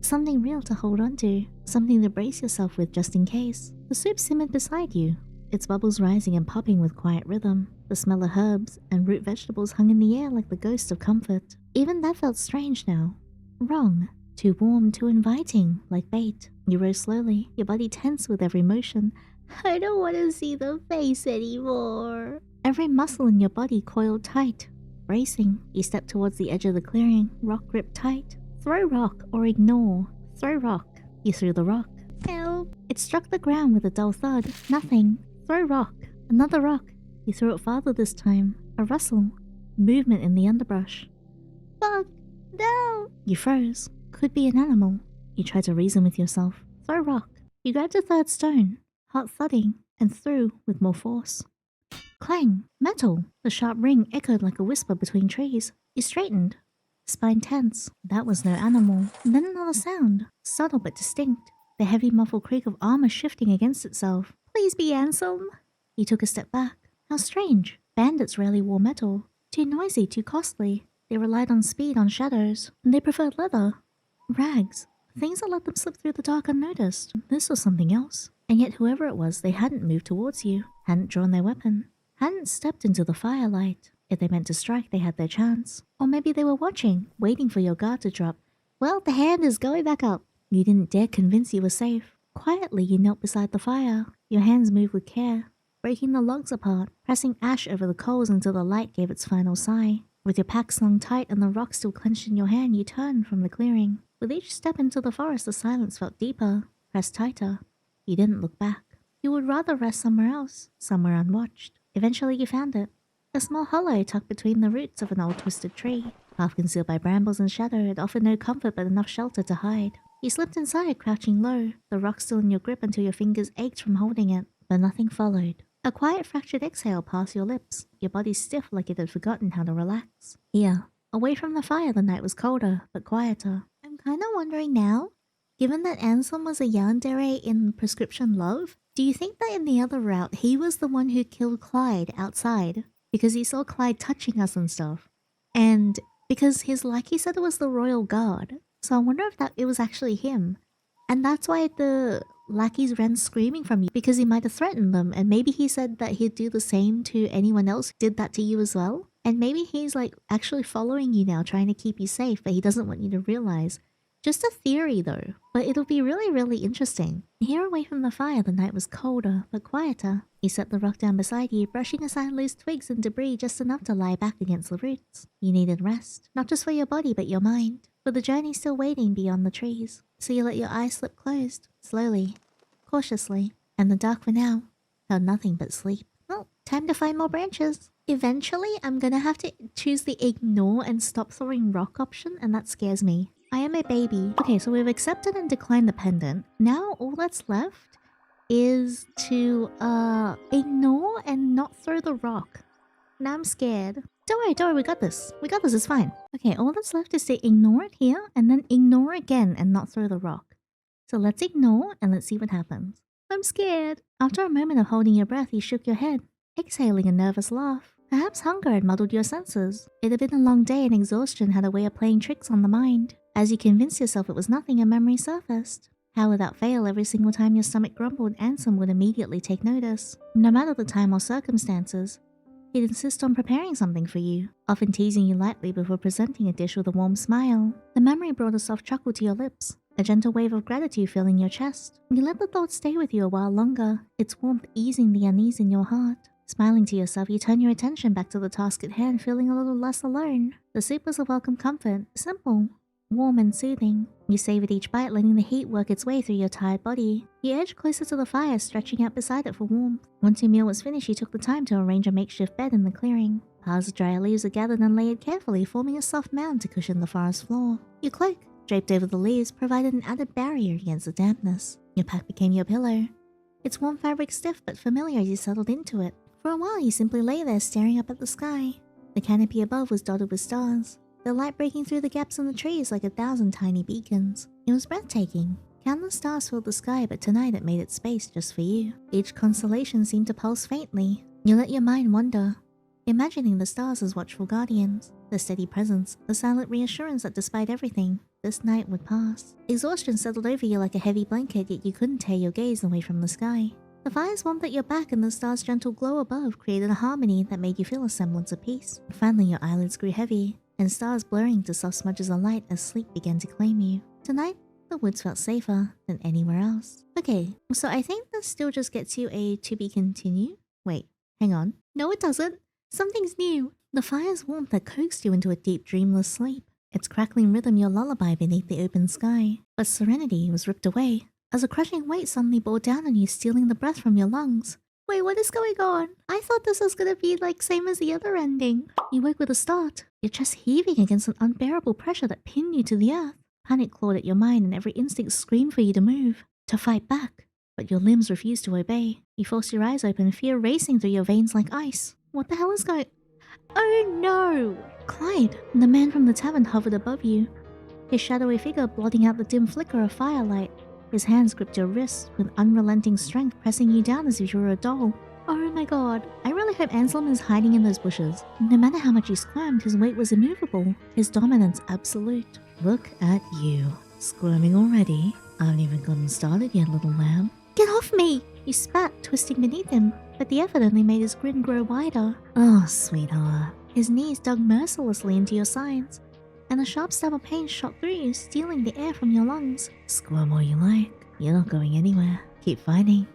Something real to hold on to, something to brace yourself with just in case. The soup simmered beside you, its bubbles rising and popping with quiet rhythm. The smell of herbs and root vegetables hung in the air like the ghost of comfort. Even that felt strange now. Wrong. Too warm, too inviting, like bait. You rose slowly, your body tense with every motion. I don't want to see the face anymore. Every muscle in your body coiled tight. Bracing, you stepped towards the edge of the clearing, rock gripped tight. Throw rock or ignore. Throw rock. You threw the rock. Help! It struck the ground with a dull thud. Nothing. Throw rock. Another rock. You threw it farther this time. A rustle. Movement in the underbrush. Fuck! No! You froze. Could be an animal. You tried to reason with yourself. Throw rock. You grabbed a third stone, heart thudding, and threw with more force. Clang! Metal! The sharp ring echoed like a whisper between trees. You straightened. Spine tense. That was no animal. And then another sound. Subtle but distinct. The heavy muffled creak of armor shifting against itself. Please be Anselm. You took a step back. How strange. Bandits rarely wore metal. Too noisy, too costly. They relied on speed, on shadows. And they preferred leather. Rags. Things that let them slip through the dark unnoticed. This was something else. And yet whoever it was, they hadn't moved towards you. Hadn't drawn their weapon. Hadn't stepped into the firelight. If they meant to strike, they had their chance. Or maybe they were watching, waiting for your guard to drop. Well, the hand is going back up. You didn't dare convince you were safe. Quietly, you knelt beside the fire. Your hands moved with care, breaking the logs apart, pressing ash over the coals until the light gave its final sigh. With your pack slung tight and the rock still clenched in your hand, you turned from the clearing. With each step into the forest, the silence felt deeper, pressed tighter. You didn't look back. You would rather rest somewhere else, somewhere unwatched. Eventually you found it. A small hollow tucked between the roots of an old twisted tree. Half concealed by brambles and shadow, it offered no comfort but enough shelter to hide. You slipped inside, crouching low, the rock still in your grip until your fingers ached from holding it. But nothing followed. A quiet fractured exhale passed your lips, your body stiff like it had forgotten how to relax. Here, away from the fire, the night was colder, but quieter. I'm kinda wondering now, given that Anselm was a Yandere in Prescription Love, do you think that in the other route, he was the one who killed Clyde outside? Because he saw Clyde touching us and stuff. And because his lackey said it was the royal guard. So I wonder if that it was actually him. And that's why the lackeys ran screaming from you, because he might have threatened them. And maybe he said that he'd do the same to anyone else who did that to you as well. And maybe he's like actually following you now, trying to keep you safe, but he doesn't want you to realize. Just a theory though, but it'll be really interesting. Here away from the fire, the night was colder, but quieter. You set the rock down beside you, brushing aside loose twigs and debris just enough to lie back against the roots. You needed rest, not just for your body but your mind, for the journey still waiting beyond the trees. So you let your eyes slip closed, slowly, cautiously, and the dark for now held nothing but sleep. Well, time to find more branches. Eventually, I'm gonna have to choose the ignore and stop throwing rock option, and that scares me. I am a baby. Okay, so we've accepted and declined the pendant. Now all that's left is to ignore and not throw the rock. Now I'm scared. Don't worry, we got this. We got this, it's fine. Okay, all that's left is to ignore it here and then ignore again and not throw the rock. So let's ignore and let's see what happens. I'm scared. After a moment of holding your breath, you shook your head, exhaling a nervous laugh. Perhaps hunger had muddled your senses. It had been a long day and exhaustion had a way of playing tricks on the mind. As you convinced yourself it was nothing, a memory surfaced. How without fail, every single time your stomach grumbled, Anselm would immediately take notice. No matter the time or circumstances, he'd insist on preparing something for you, often teasing you lightly before presenting a dish with a warm smile. The memory brought a soft chuckle to your lips, a gentle wave of gratitude filling your chest. You let the thought stay with you a while longer, its warmth easing the unease in your heart. Smiling to yourself, you turn your attention back to the task at hand, feeling a little less alone. The soup was a welcome comfort, simple, warm and soothing. You savored each bite, letting the heat work its way through your tired body. You edged closer to the fire, stretching out beside it for warmth. Once your meal was finished, you took the time to arrange a makeshift bed in the clearing. Piles of dry leaves were gathered and layered carefully, forming a soft mound to cushion the forest floor. Your cloak, draped over the leaves, provided an added barrier against the dampness. Your pack became your pillow, its warm fabric stiff but familiar as you settled into it. For a while, you simply lay there staring up at the sky. The canopy above was dotted with stars, the light breaking through the gaps in the trees like 1,000 tiny beacons. It was breathtaking. Countless stars filled the sky, but tonight it made its space just for you. Each constellation seemed to pulse faintly. You let your mind wander, imagining the stars as watchful guardians, the steady presence, the silent reassurance that despite everything, this night would pass. Exhaustion settled over you like a heavy blanket, yet you couldn't tear your gaze away from the sky. The fire's warmth at your back and the star's gentle glow above created a harmony that made you feel a semblance of peace. Finally, your eyelids grew heavy, and stars blurring to soft smudges of light as sleep began to claim you. Tonight, the woods felt safer than anywhere else. Okay, so I think this still just gets you a to be continued. Wait, hang on. No, it doesn't. Something's new. The fire's warmth that coaxed you into a deep, dreamless sleep. Its crackling rhythm your lullaby beneath the open sky. But serenity was ripped away as a crushing weight suddenly bore down on you, stealing the breath from your lungs. Wait, what is going on? I thought this was gonna be like same as the other ending. You woke with a start, your chest heaving against an unbearable pressure that pinned you to the earth. Panic clawed at your mind and every instinct screamed for you to move, to fight back. But your limbs refused to obey. You forced your eyes open, fear racing through your veins like ice. What the hell is going... Oh no! Clyde, the man from the tavern, hovered above you, his shadowy figure blotting out the dim flicker of firelight. His hands gripped your wrists with unrelenting strength, pressing you down as if you were a doll. Oh my god. I really hope Anselm is hiding in those bushes. No matter how much you squirmed, his weight was immovable, his dominance absolute. Look at you. Squirming already? I haven't even gotten started yet, little lamb. Get off me! You spat, twisting beneath him, but the effort only made his grin grow wider. Oh, sweetheart. His knees dug mercilessly into your sides, and a sharp stab of pain shot through you, stealing the air from your lungs. Squirm all you like. You're not going anywhere. Keep fighting.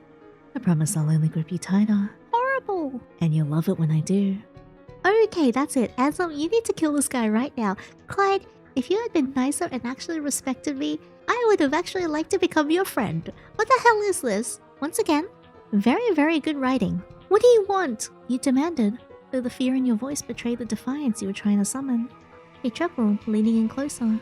I promise I'll only grip you tighter. Horrible! And you'll love it when I do. Okay, that's it. Anselm, you need to kill this guy right now. Clyde, if you had been nicer and actually respected me, I would have actually liked to become your friend. What the hell is this? Once again, very, very good writing. What do you want? You demanded, though the fear in your voice betrayed the defiance you were trying to summon. He chuckled, leaning in closer,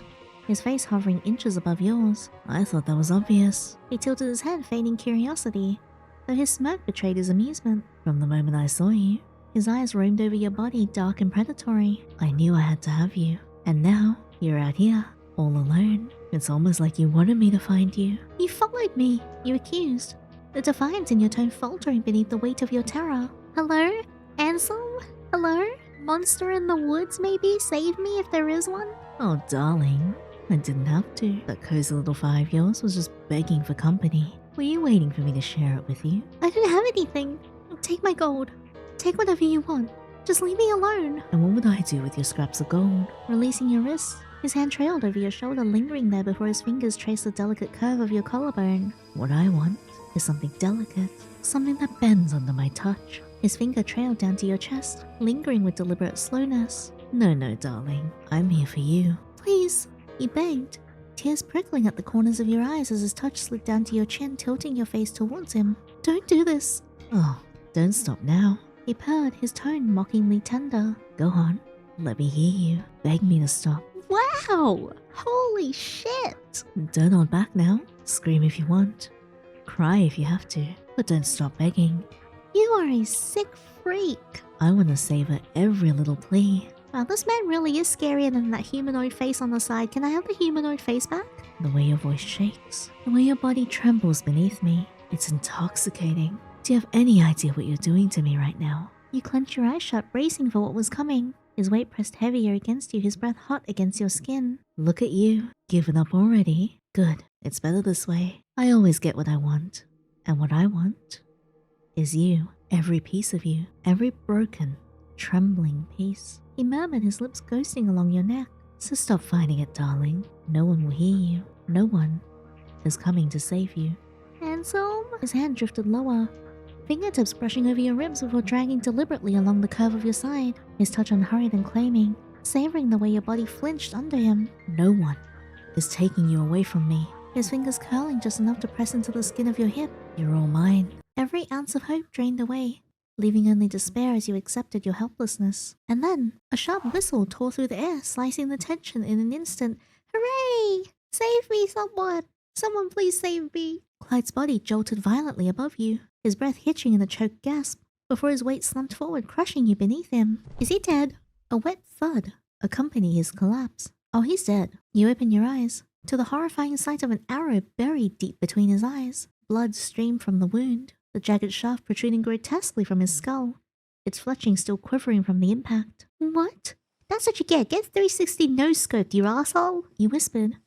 his face hovering inches above yours. I thought that was obvious. He tilted his head, feigning curiosity, though his smirk betrayed his amusement. From the moment I saw you, his eyes roamed over your body, dark and predatory. I knew I had to have you. And now, you're out here, all alone. It's almost like you wanted me to find you. You followed me, you accused, the defiance in your tone faltering beneath the weight of your terror. Hello? Anselm? Hello? Monster in the woods, maybe? Save me if there is one? Oh, darling. I didn't have to. That cozy little fire of yours was just begging for company. Were you waiting for me to share it with you? I don't have anything. Take my gold. Take whatever you want. Just leave me alone. And what would I do with your scraps of gold? Releasing your wrists, his hand trailed over your shoulder, lingering there before his fingers traced the delicate curve of your collarbone. What I want is something delicate, something that bends under my touch. His finger trailed down to your chest, lingering with deliberate slowness. No, darling. I'm here for you. Please, he begged, tears prickling at the corners of your eyes as his touch slid down to your chin, tilting your face towards him. Don't do this. Oh, don't stop now. He purred, his tone mockingly tender. Go on. Let me hear you. Beg me to stop. Wow! Holy shit! Don't hold back now. Scream if you want. Cry if you have to. But don't stop begging. You are a sick freak. I want to savor every little plea. Wow, this man really is scarier than that humanoid face on the side. Can I have the humanoid face back? The way your voice shakes. The way your body trembles beneath me. It's intoxicating. Do you have any idea what you're doing to me right now? You clenched your eyes shut, bracing for what was coming. His weight pressed heavier against you, his breath hot against your skin. Look at you. Given up already? Good. It's better this way. I always get what I want. And what I want is you. Every piece of you. Every broken, trembling piece. He murmured, his lips ghosting along your neck. So stop fighting it, darling. No one will hear you. No one is coming to save you. Anselm? His hand drifted lower, fingertips brushing over your ribs before dragging deliberately along the curve of your side, his touch unhurried and claiming, savoring the way your body flinched under him. No one is taking you away from me. His fingers curling just enough to press into the skin of your hip. You're all mine. Every ounce of hope drained away, leaving only despair as you accepted your helplessness. And then, a sharp whistle tore through the air, slicing the tension in an instant. Hooray! Save me, someone! Someone please save me! Clyde's body jolted violently above you, his breath hitching in a choked gasp, before his weight slumped forward, crushing you beneath him. Is he dead? A wet thud accompanied his collapse. Oh, he's dead. You open your eyes to the horrifying sight of an arrow buried deep between his eyes. Blood streamed from the wound, the jagged shaft protruding grotesquely from his skull, its fletching still quivering from the impact. What? That's what you get. Get 360 no-scoped, you asshole! You whispered,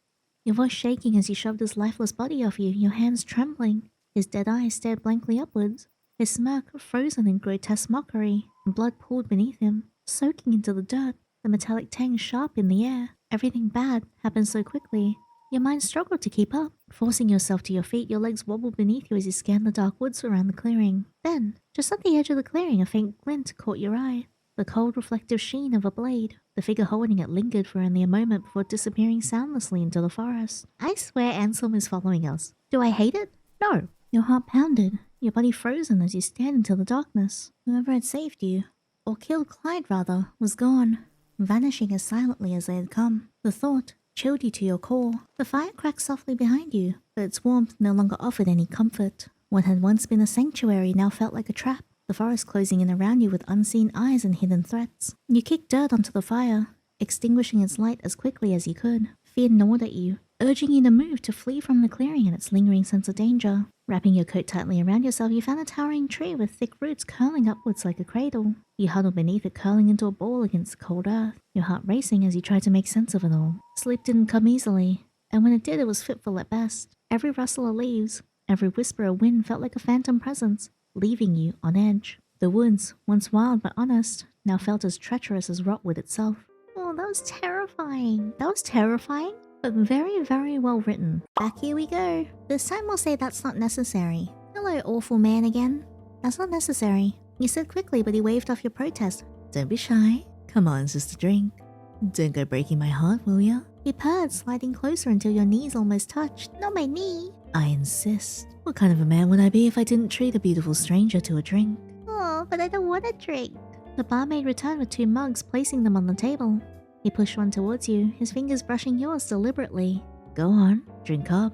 your voice shaking as he shoved his lifeless body off you, your hands trembling. His dead eyes stared blankly upwards, his smirk frozen in grotesque mockery, and blood pooled beneath him, soaking into the dirt, the metallic tang sharp in the air. Everything bad happened so quickly. Your mind struggled to keep up. Forcing yourself to your feet, your legs wobbled beneath you as you scanned the dark woods around the clearing. Then, just at the edge of the clearing, a faint glint caught your eye. The cold, reflective sheen of a blade. The figure holding it lingered for only a moment before disappearing soundlessly into the forest. I swear Anselm is following us. Do I hate it? No. Your heart pounded, your body frozen as you stared into the darkness. Whoever had saved you, or killed Clyde rather, was gone, vanishing as silently as they had come. The thought chilled you to your core. The fire cracked softly behind you, but its warmth no longer offered any comfort. What had once been a sanctuary now felt like a trap, the forest closing in around you with unseen eyes and hidden threats. You kicked dirt onto the fire, extinguishing its light as quickly as you could. Fear gnawed at you, urging you to move, to flee from the clearing and its lingering sense of danger. Wrapping your coat tightly around yourself, you found a towering tree with thick roots curling upwards like a cradle. You huddled beneath it, curling into a ball against the cold earth, your heart racing as you tried to make sense of it all. Sleep didn't come easily, and when it did, it was fitful at best. Every rustle of leaves, every whisper of wind felt like a phantom presence, leaving you on edge. The woods, once wild but honest, now felt as treacherous as Rotwood itself. Oh, that was terrifying. That was terrifying, but very, very well written. Back here we go. This time we'll say that's not necessary. Hello, awful man again. That's not necessary. You said quickly, but he waved off your protest. Don't be shy. Come on, sister, drink. Don't go breaking my heart, will ya? He purred, sliding closer until your knees almost touched. Not my knee. I insist. What kind of a man would I be if I didn't treat a beautiful stranger to a drink? Oh, but I don't want a drink. The barmaid returned with 2 mugs, placing them on the table. He pushed one towards you, his fingers brushing yours deliberately. Go on, drink up.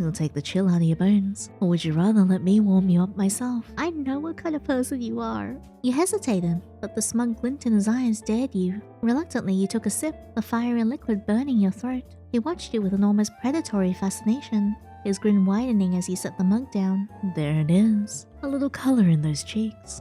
It'll take the chill out of your bones. Or would you rather let me warm you up myself? I know what kind of person you are. You hesitated, but the smug glint in his eyes dared you. Reluctantly, you took a sip, the fiery liquid burning your throat. He watched you with an almost predatory fascination, his grin widening as he set the mug down. There it is. A little color in those cheeks.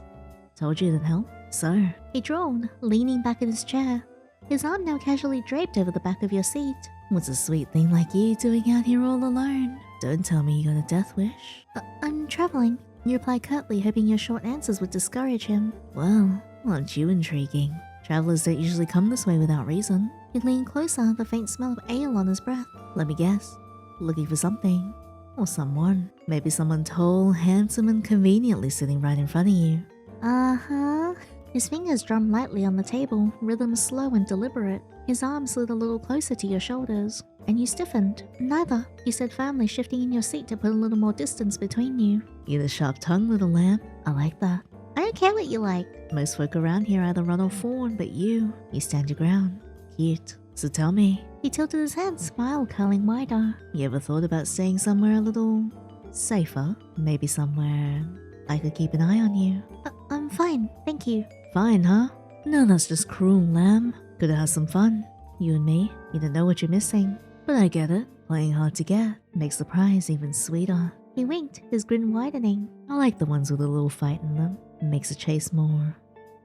Told you it'd help. So, he drawled, leaning back in his chair, his arm now casually draped over the back of your seat. What's a sweet thing like you doing out here all alone? Don't tell me you got a death wish. I'm traveling. You replied curtly, hoping your short answers would discourage him. Well, aren't you intriguing? Travelers don't usually come this way without reason. He leaned closer, the faint smell of ale on his breath. Let me guess. Looking for something. Or someone. Maybe someone tall, handsome, and conveniently sitting right in front of you. Uh-huh. His fingers drummed lightly on the table, rhythm slow and deliberate. His arm slid a little closer to your shoulders, and you stiffened. Neither, you said firmly, shifting in your seat to put a little more distance between you. You're the sharp tongue, little lamb. I like that. I don't care what you like. Most folk around here either run or fawn, but you stand your ground. Cute. So tell me. He tilted his head, smile curling wider. You ever thought about staying somewhere a little safer? Maybe somewhere I could keep an eye on you? I'm fine, thank you. Fine, huh? No, that's just cruel, lamb. Could have had some fun. You and me, you don't know what you're missing. But I get it. Playing hard to get makes the prize even sweeter. He winked, his grin widening. I like the ones with a little fight in them. It makes the chase more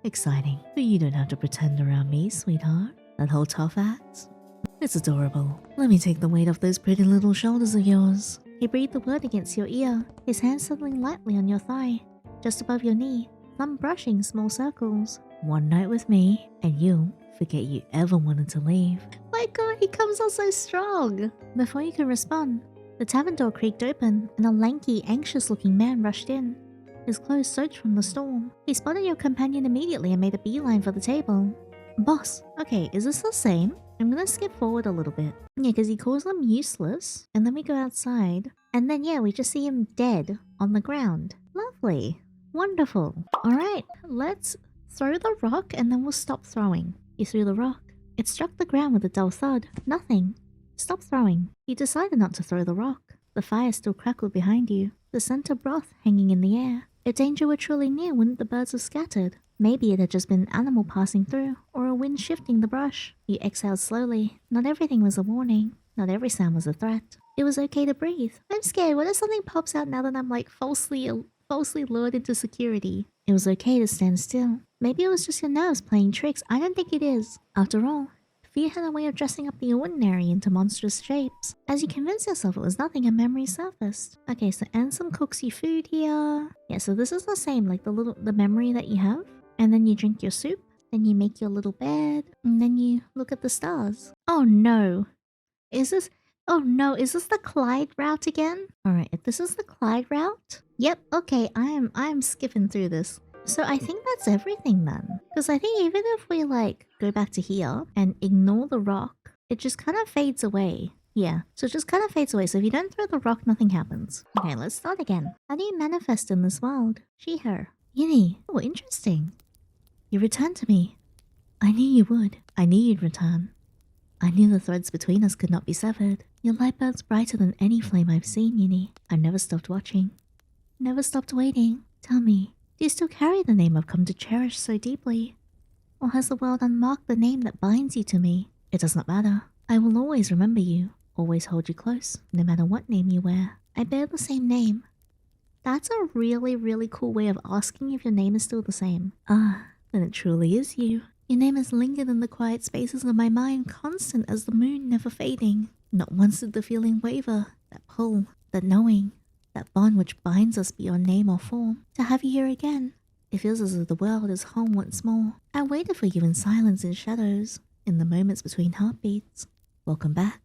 exciting. But you don't have to pretend around me, sweetheart. That whole tough act? It's adorable. Let me take the weight off those pretty little shoulders of yours. He breathed the word against your ear, his hand settling lightly on your thigh, just above your knee, thumb brushing small circles. One night with me, and you'll forget you ever wanted to leave. My god, he comes on so strong! Before you could respond, the tavern door creaked open, and a lanky, anxious-looking man rushed in, his clothes soaked from the storm. He spotted your companion immediately and made a beeline for the table. Boss, okay, is this the same? I'm gonna skip forward a little bit. Yeah, because he calls them useless, and then we go outside, and then yeah, we just see him dead on the ground. Lovely. Wonderful. Alright, let's throw the rock and then we'll stop throwing. You threw the rock. It struck the ground with a dull thud. Nothing. Stop throwing. You decided not to throw the rock. The fire still crackled behind you, the scent of broth hanging in the air. If danger were truly near, wouldn't the birds have scattered? Maybe it had just been an animal passing through, or a wind shifting the brush. You exhaled slowly. Not everything was a warning. Not every sound was a threat. It was okay to breathe. I'm scared. What if something pops out now that I'm like falsely lured into security? It was okay to stand still. Maybe it was just your nerves playing tricks. I don't think it is. After all, fear had a way of dressing up the ordinary into monstrous shapes. As you convince yourself it was nothing, a memory surfaced. Okay, so Anselm cooks you food here. Yeah, so this is the same, like the memory that you have. And then you drink your soup, then you make your little bed, and then you look at the stars. Oh no. Is this... Oh no, is this the Clyde route again? Alright, if this is the Clyde route... Yep, okay, I'm skipping through this. So I think that's everything then. Because I think even if we like go back to here and ignore the rock, it just kind of fades away. Yeah, so it just kind of fades away. So if you don't throw the rock, nothing happens. Okay, let's start again. How do you manifest in this world? She, her. Yinny. Oh, interesting. You returned to me. I knew you would. I knew you'd return. I knew the threads between us could not be severed. Your light burns brighter than any flame I've seen, Yinny. I never stopped watching. Never stopped waiting. Tell me, do you still carry the name I've come to cherish so deeply? Or has the world unmarked the name that binds you to me? It does not matter. I will always remember you, always hold you close, no matter what name you wear. I bear the same name. That's a really, really cool way of asking if your name is still the same. Ah, then it truly is you. Your name has lingered in the quiet spaces of my mind, constant as the moon, never fading. Not once did the feeling waver, that pull, that knowing, that bond which binds us beyond name or form. To have you here again, it feels as if the world is home once more. I waited for you in silence and shadows, in the moments between heartbeats. Welcome back,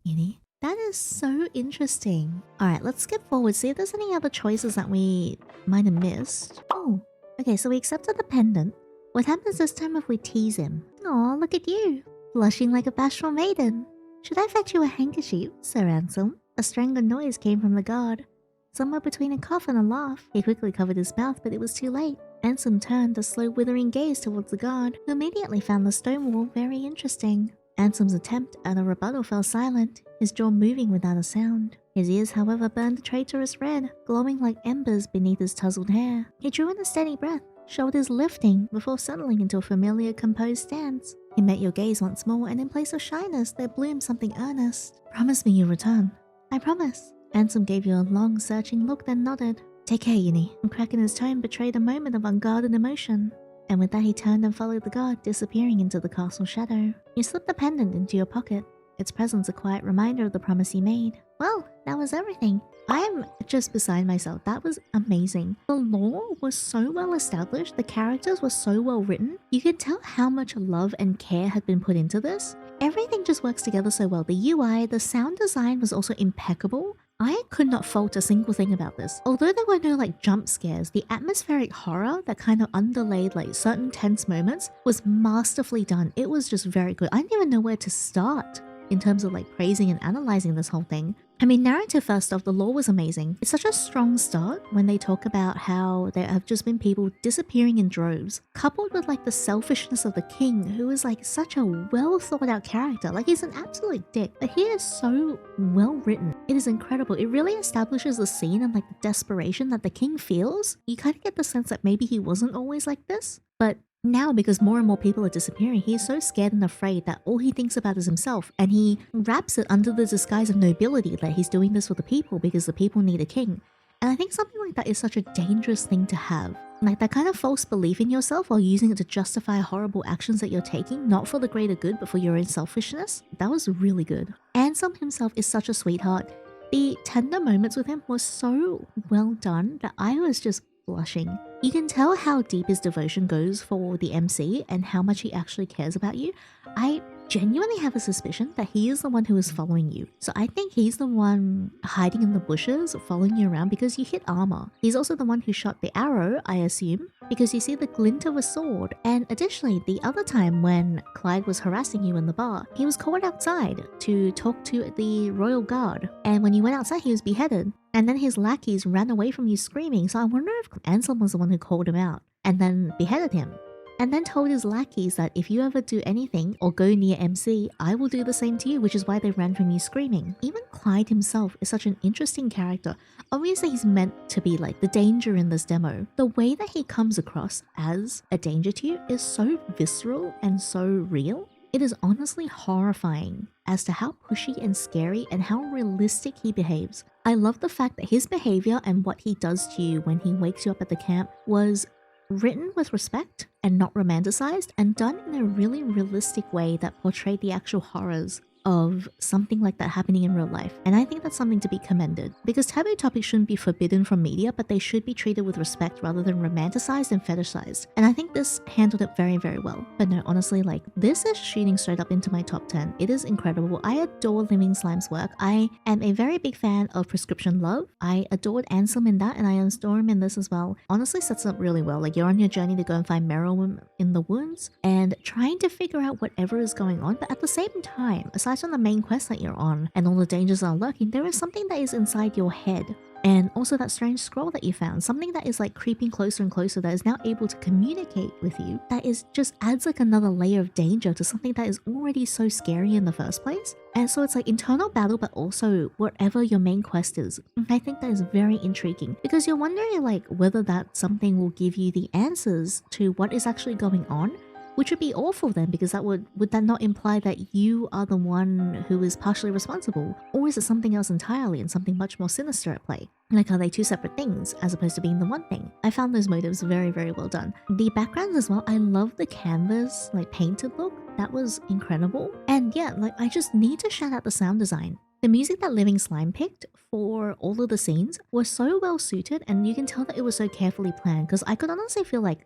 Yinny. That is so interesting. Alright, let's skip forward, see if there's any other choices that we might have missed. Oh, okay, so we accepted the pendant. What happens this time if we tease him? Aw, look at you, blushing like a bashful maiden. Should I fetch you a handkerchief, Sir Anselm? A strangled noise came from the guard. Somewhere between a cough and a laugh. He quickly covered his mouth, but it was too late. Anselm turned a slow withering gaze towards the guard, who immediately found the stone wall very interesting. Anselm's attempt at a rebuttal fell silent, his jaw moving without a sound. His ears, however, burned a traitorous red, glowing like embers beneath his tousled hair. He drew in a steady breath, shoulders lifting before settling into a familiar, composed stance. He met your gaze once more, and in place of shyness, there bloomed something earnest. Promise me you'll return. I promise. Anselm gave you a long, searching look, then nodded. Take care, Yinny. And crack in his tone betrayed a moment of unguarded emotion. And with that, he turned and followed the guard, disappearing into the castle shadow. You slipped the pendant into your pocket, its presence a quiet reminder of the promise you made. Well, that was everything. I'm just beside myself. That was amazing. The lore was so well established. The characters were so well written. You could tell how much love and care had been put into this. Everything just works together so well. The UI, the sound design was also impeccable. I could not fault a single thing about this. Although there were no like jump scares, the atmospheric horror that kind of underlaid like certain tense moments was masterfully done. It was just very good. I didn't even know where to start in terms of like praising and analyzing this whole thing. I mean, narrative first off, the lore was amazing. It's such a strong start when they talk about how there have just been people disappearing in droves, coupled with like the selfishness of the king, who is like such a well thought out character. Like he's an absolute dick, but he is so well written. It is incredible. It really establishes the scene and like the desperation that the king feels. You kind of get the sense that maybe he wasn't always like this, but now, because more and more people are disappearing, he is so scared and afraid that all he thinks about is himself, and he wraps it under the disguise of nobility that he's doing this for the people because the people need a king. And I think something like that is such a dangerous thing to have. Like that kind of false belief in yourself while using it to justify horrible actions that you're taking, not for the greater good but for your own selfishness. That was really good. Anselm himself is such a sweetheart. The tender moments with him were so well done that I was just blushing. You can tell how deep his devotion goes for the MC and how much he actually cares about you. I genuinely have a suspicion that he is the one who is following you. So I think he's the one hiding in the bushes, following you around because you hit armor. He's also the one who shot the arrow, I assume, because you see the glint of a sword. And additionally, the other time when Clyde was harassing you in the bar, he was called outside to talk to the royal guard. And when you went outside, he was beheaded. And then his lackeys ran away from you screaming. So I wonder if Anselm was the one who called him out and then beheaded him. And then told his lackeys that if you ever do anything or go near MC, I will do the same to you, which is why they ran from you screaming. Even Clyde himself is such an interesting character. Obviously, he's meant to be like the danger in this demo. The way that he comes across as a danger to you is so visceral and so real. It is honestly horrifying as to how pushy and scary and how realistic he behaves. I love the fact that his behavior and what he does to you when he wakes you up at the camp was written with respect and not romanticized, and done in a really realistic way that portrayed the actual horrors of something like that happening in real life. And I think that's something to be commended, because taboo topics shouldn't be forbidden from media, but they should be treated with respect rather than romanticized and fetishized. And I think this handled it very, very well. But no, honestly, like, this is shooting straight up into my top 10. It is incredible. I adore Living Slime's work. I am a very big fan of Prescription Love. I adored Anselm in that, and I adore him in this as well. Honestly, sets up really well. Like, you're on your journey to go and find Meryl in the wounds and trying to figure out whatever is going on, but at the same time, aside from the main quest that you're on and all the dangers that are lurking, there is something that is inside your head. And also that strange scroll that you found, something that is like creeping closer and closer, that is now able to communicate with you, that is just adds like another layer of danger to something that is already so scary in the first place. And so it's like internal battle, but also whatever your main quest is. I think that is very intriguing, because you're wondering like whether that something will give you the answers to what is actually going on, which would be awful then, because that would that not imply that you are the one who is partially responsible? Or is it something else entirely and something much more sinister at play? Like, are they two separate things as opposed to being the one thing? I found those motives very, very well done. The backgrounds as well, I love the canvas, like painted look. That was incredible. And yeah, like, I just need to shout out the sound design. The music that Living Slime picked for all of the scenes was so well suited, and you can tell that it was so carefully planned, because I could honestly feel like,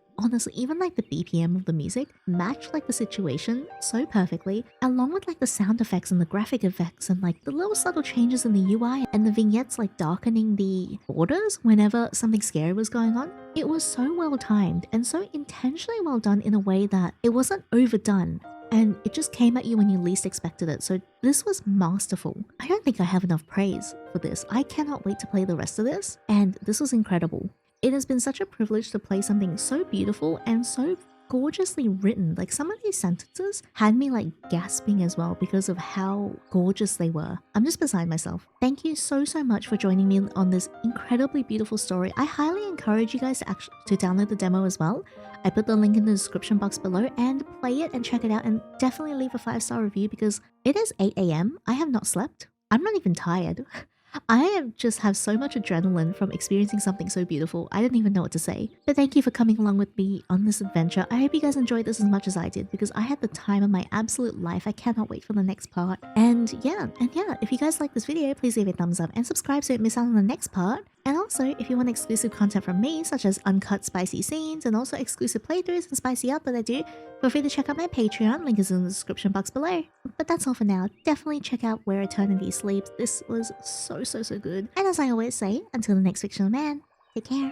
even like the BPM of the music matched like the situation so perfectly, along with like the sound effects and the graphic effects and like the little subtle changes in the UI and the vignettes like darkening the borders whenever something scary was going on. It was so well timed and so intentionally well done in a way that it wasn't overdone, and it just came at you when you least expected it. So this was masterful. I don't think I have enough praise for this. I cannot wait to play the rest of this, and this was incredible. It has been such a privilege to play something so beautiful and so gorgeously written. Like, some of these sentences had me like gasping as well because of how gorgeous they were. I'm just beside myself. Thank you so much for joining me on this incredibly beautiful story. I highly encourage you guys to download the demo as well. I put the link in the description box below, and play it and check it out, and definitely leave a 5-star review, because it is 8 AM. I have not slept. I'm not even tired. Just have so much adrenaline from experiencing something so beautiful. I don't even know what to say. But thank you for coming along with me on this adventure. I hope you guys enjoyed this as much as I did, because I had the time of my absolute life. I cannot wait for the next part. And yeah, if you guys like this video, please leave a thumbs up and subscribe so you don't miss out on the next part. And also, if you want exclusive content from me, such as uncut spicy scenes and also exclusive playthroughs and spicy art that I do, feel free to check out my Patreon, link is in the description box below. But that's all for now. Definitely check out Where Eternity Sleeps. This was so good. And as I always say, until the next fictional man, take care.